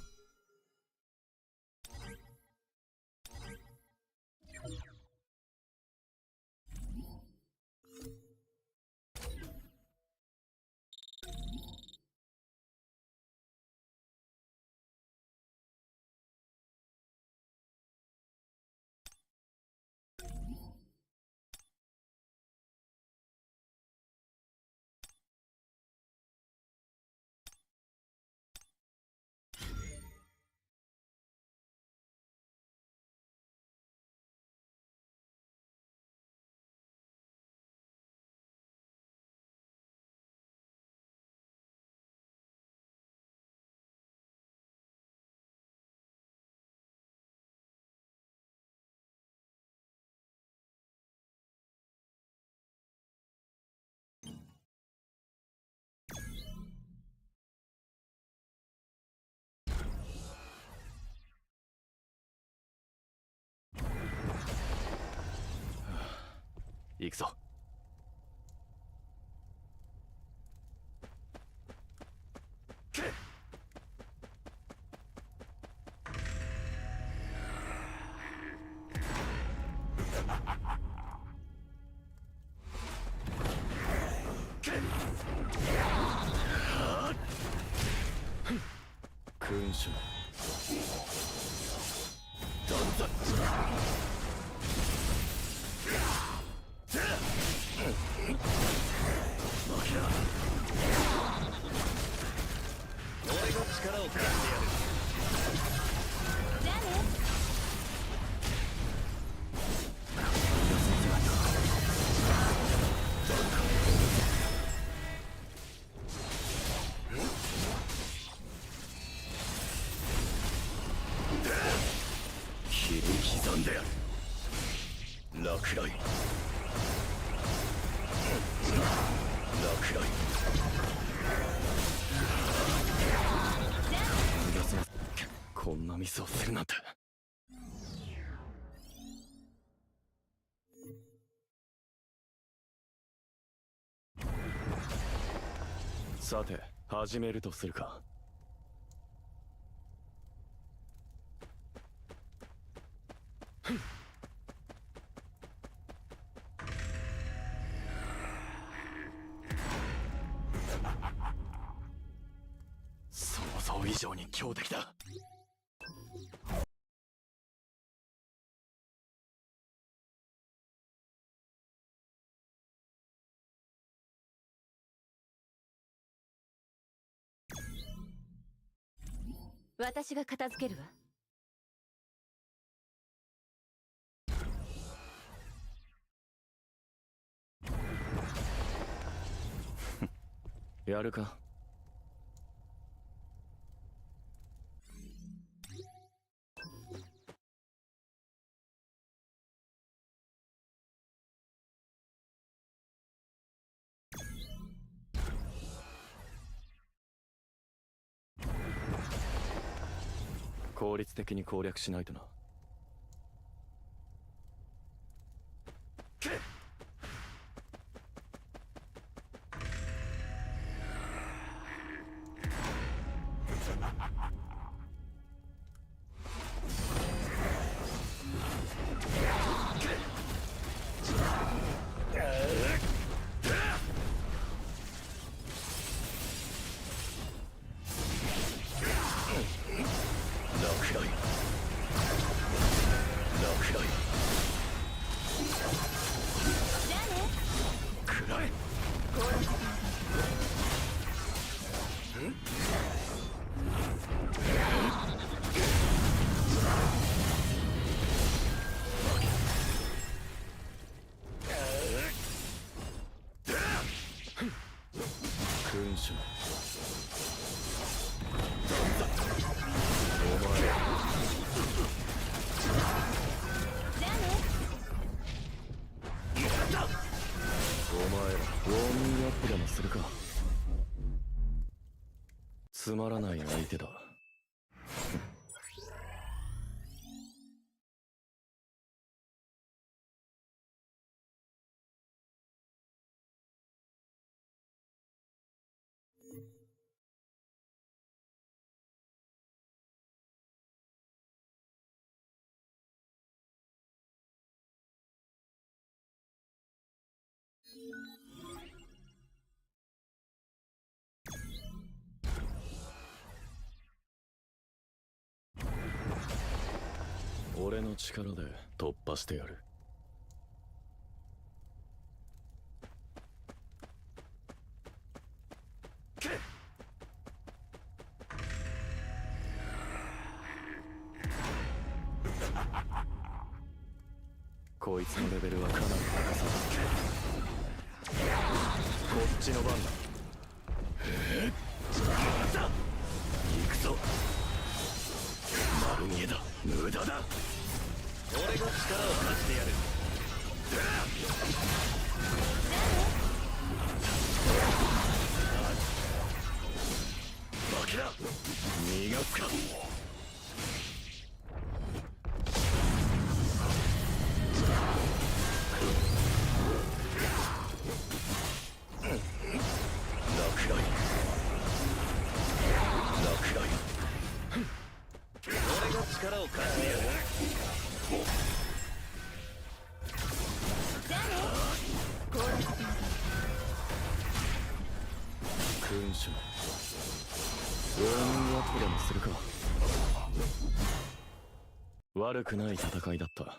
行くぞ。君主どんぞ。俺の力を使ってやる。じゃあね。切り刻んでやる。落雷。落雷。こんなミスをするなんて。さて始めるとするか。想像以上に強敵だ。私が片付けるわ。やるか。効率的に攻略しないとな。君主お前らウォーミングアップでもするか。つまらない相手だ。俺の力で突破してやる。こいつのレベルはかなり高さだ。こっちの番だ。行くぞ。丸見えだ。無駄だ。俺が力を貸してやる。負けだ。逃がすか。力を貸してやる。君主ウォーミングアップでもするか。悪くない戦いだった。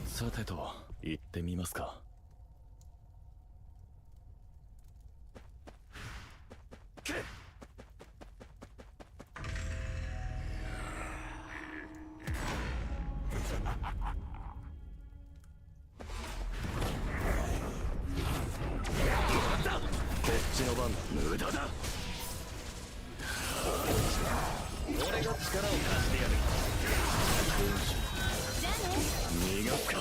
さてと行ってみますか。こっちの番だ。無駄だ。俺が力を貸してやる。逃がすか。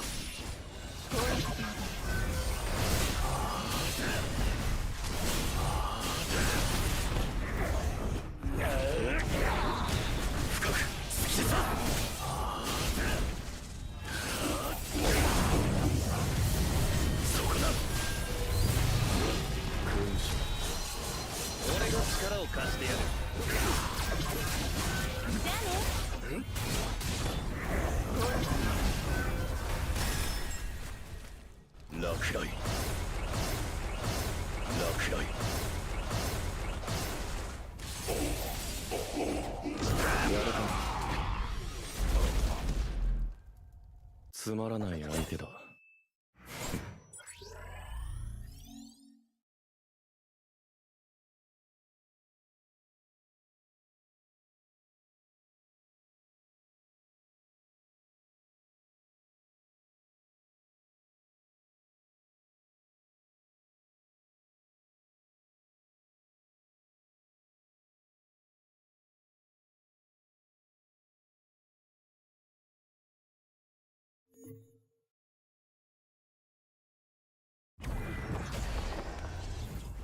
深く突き刺さ。そこだ。君主俺が力を貸してやる。じゃあね。落雷。落雷。やるか。つまらない相手だ。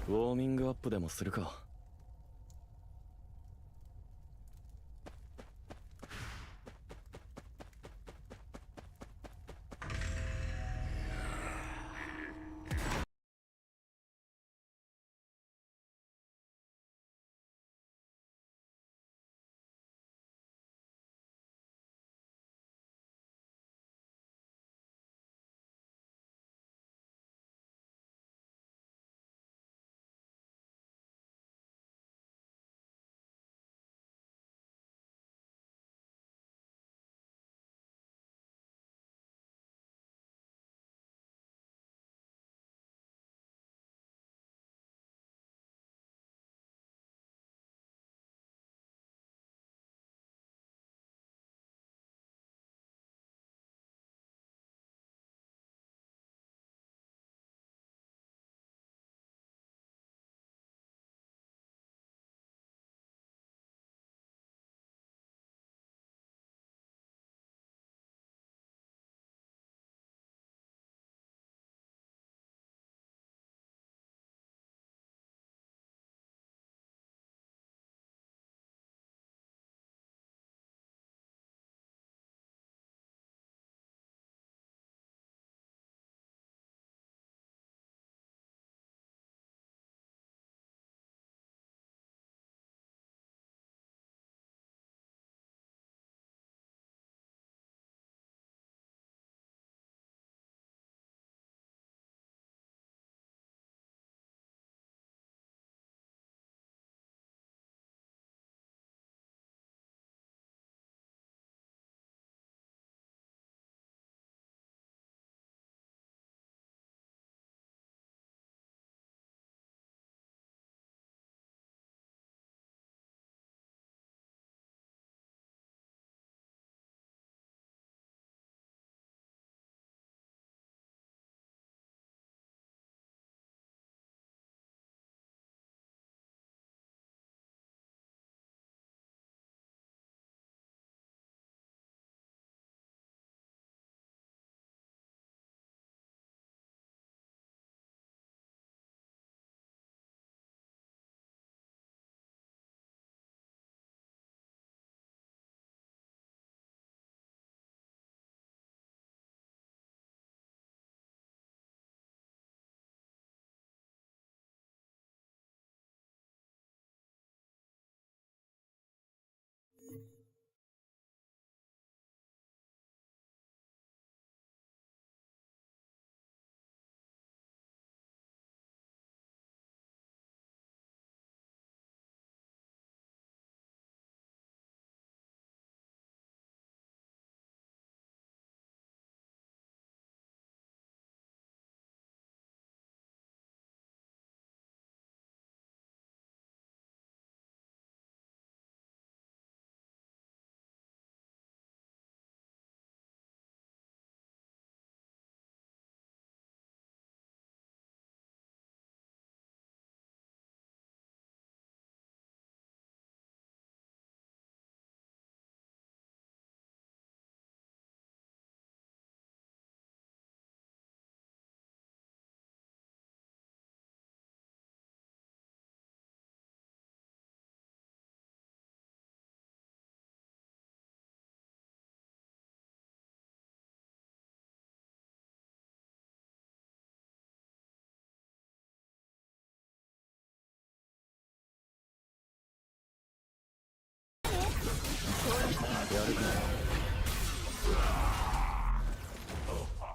ウォーミングアップでもするか。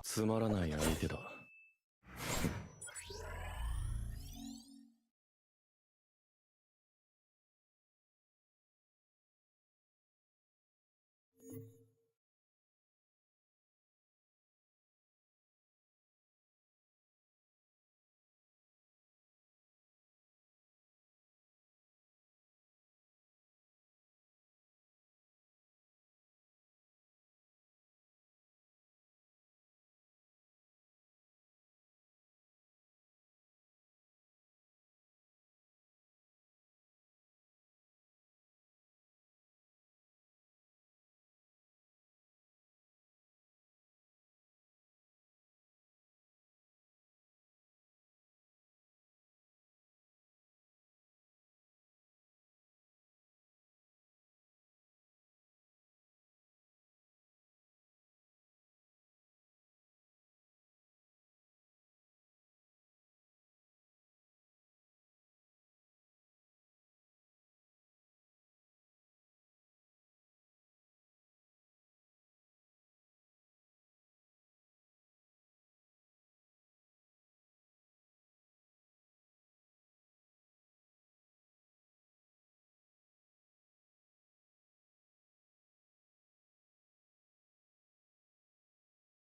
つまらない相手だ。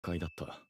戦いだった。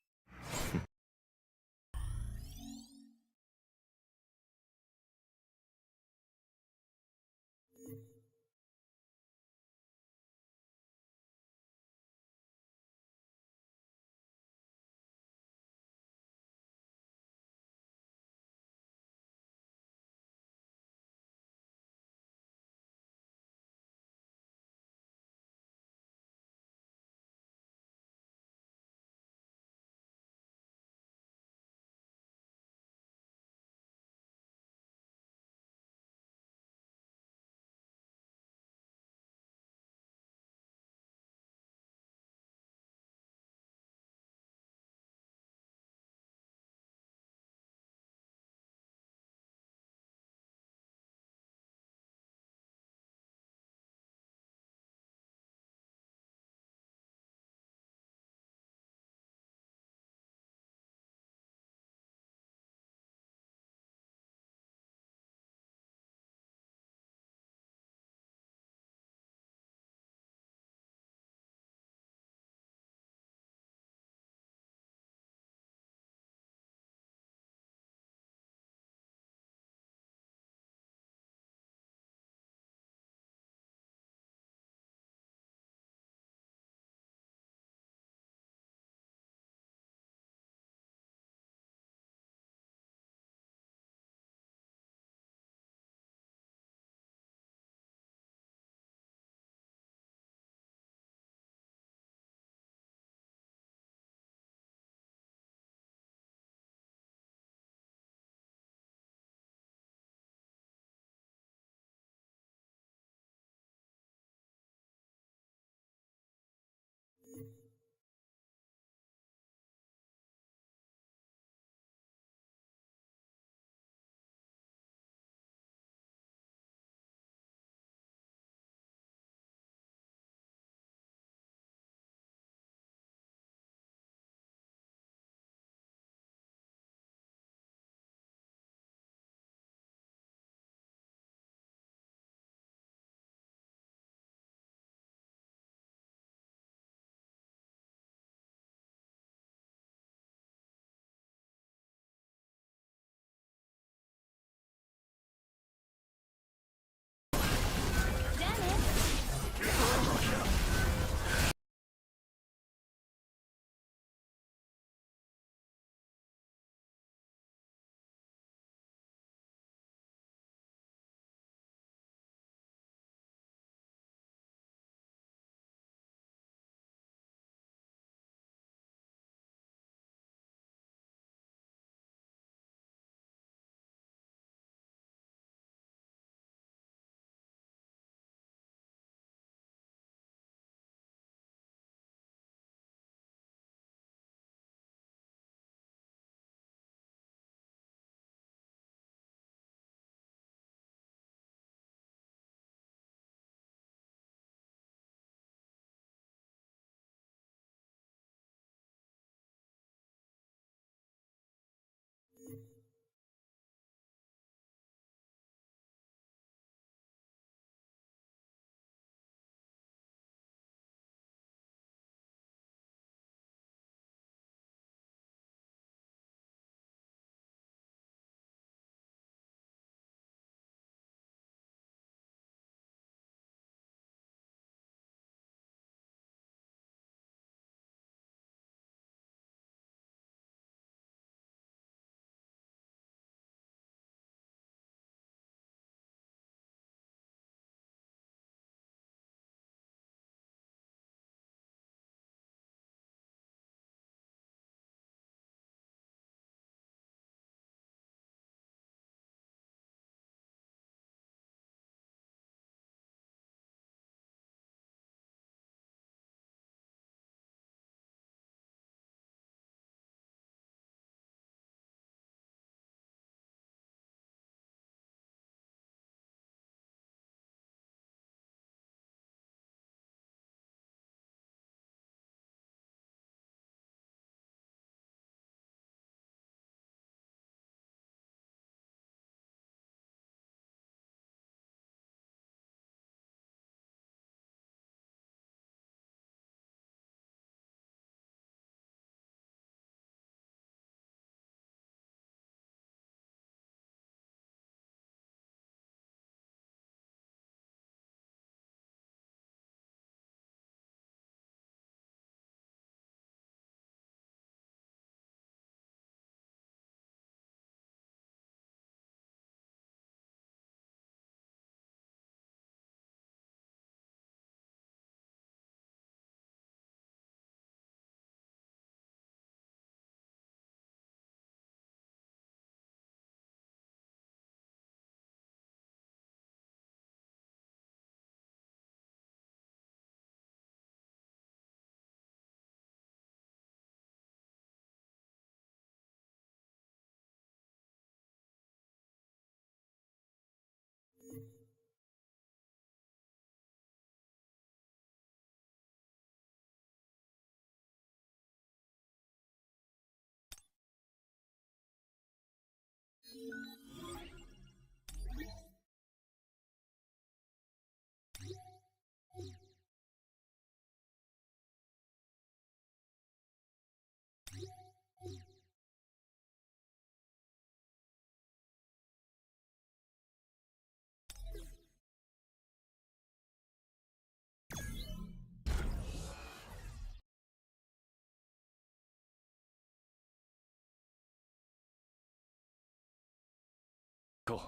こう。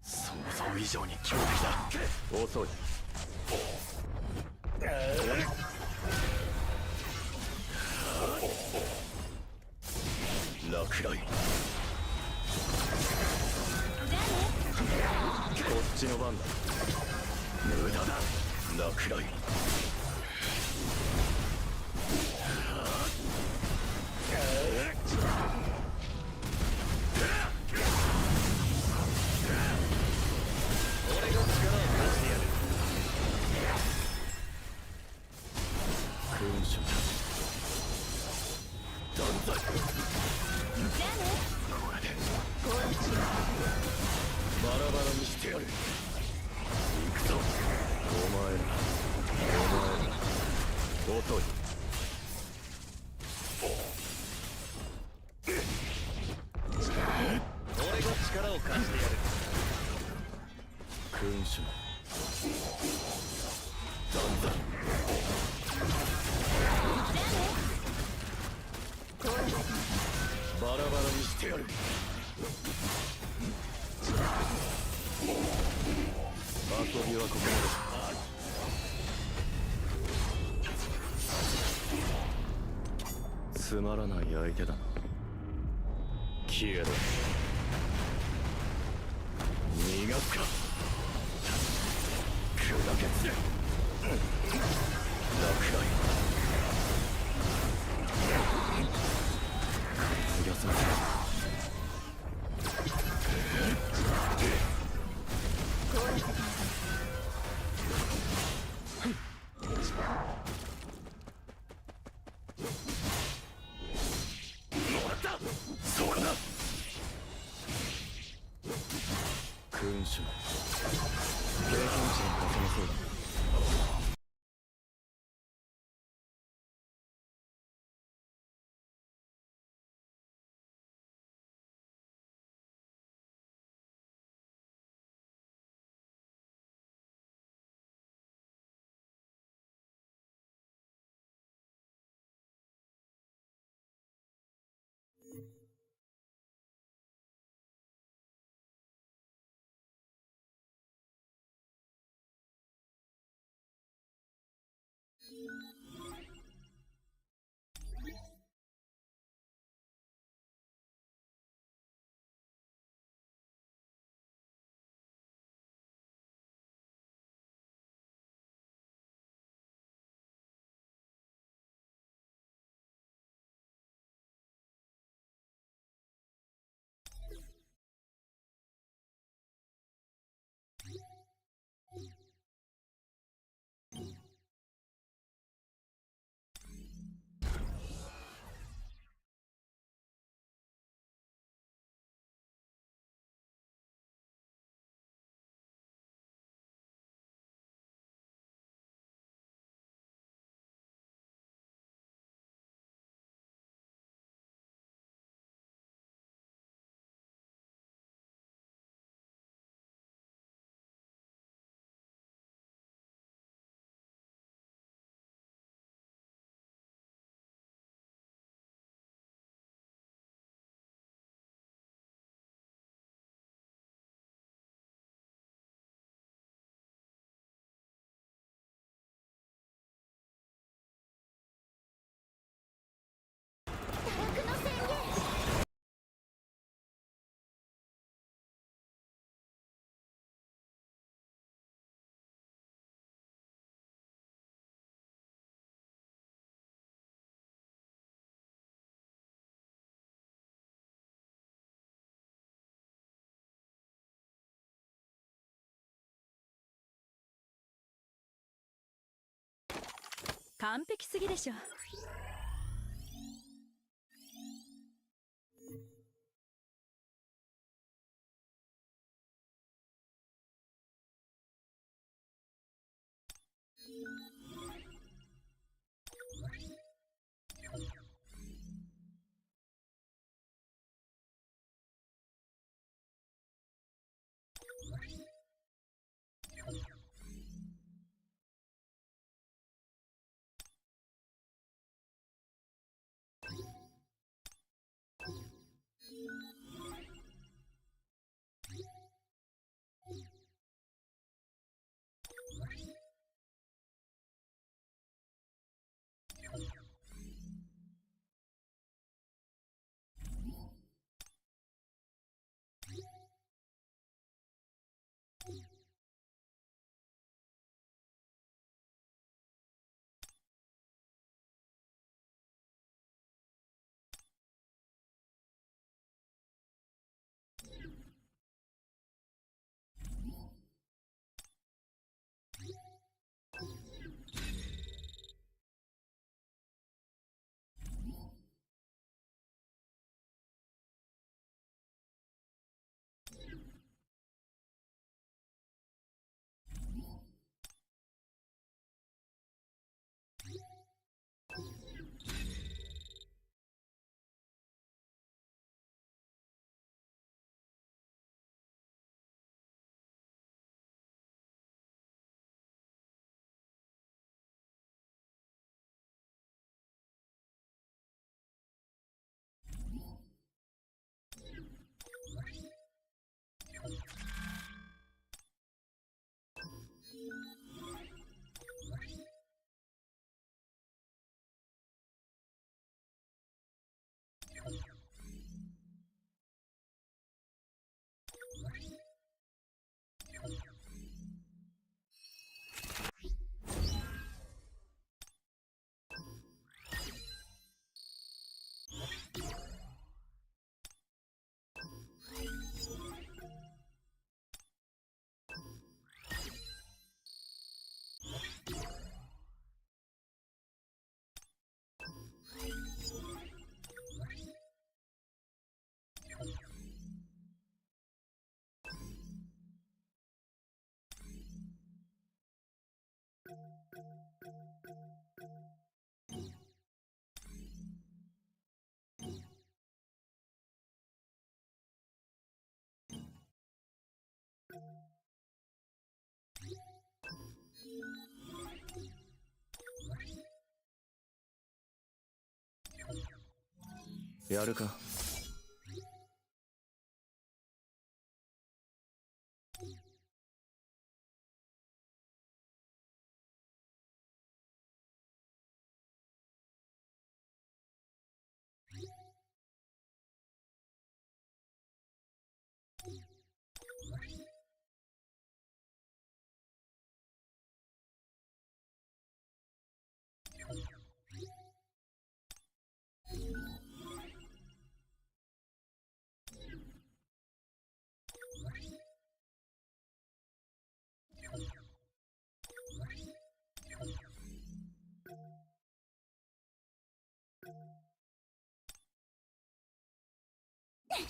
想像以上に強敵だ。遅い。落雷。こっちの番だ。無駄だ。落雷。俺が力を貸してやる。勲章だ。断罪。じゃあね。これでバラバラにしてやる。行くぞ。お前ら遅い。俺が力を貸してやる。勲章断罪。バラバラにしてやる。遊びはここまで。つまらない相手だな。消えろ。逃がすか。砕け散れ。落雷。休ませろ。そこだ。勲章経験値が稼げそうだ。完璧すぎでしょ。やるか。あれ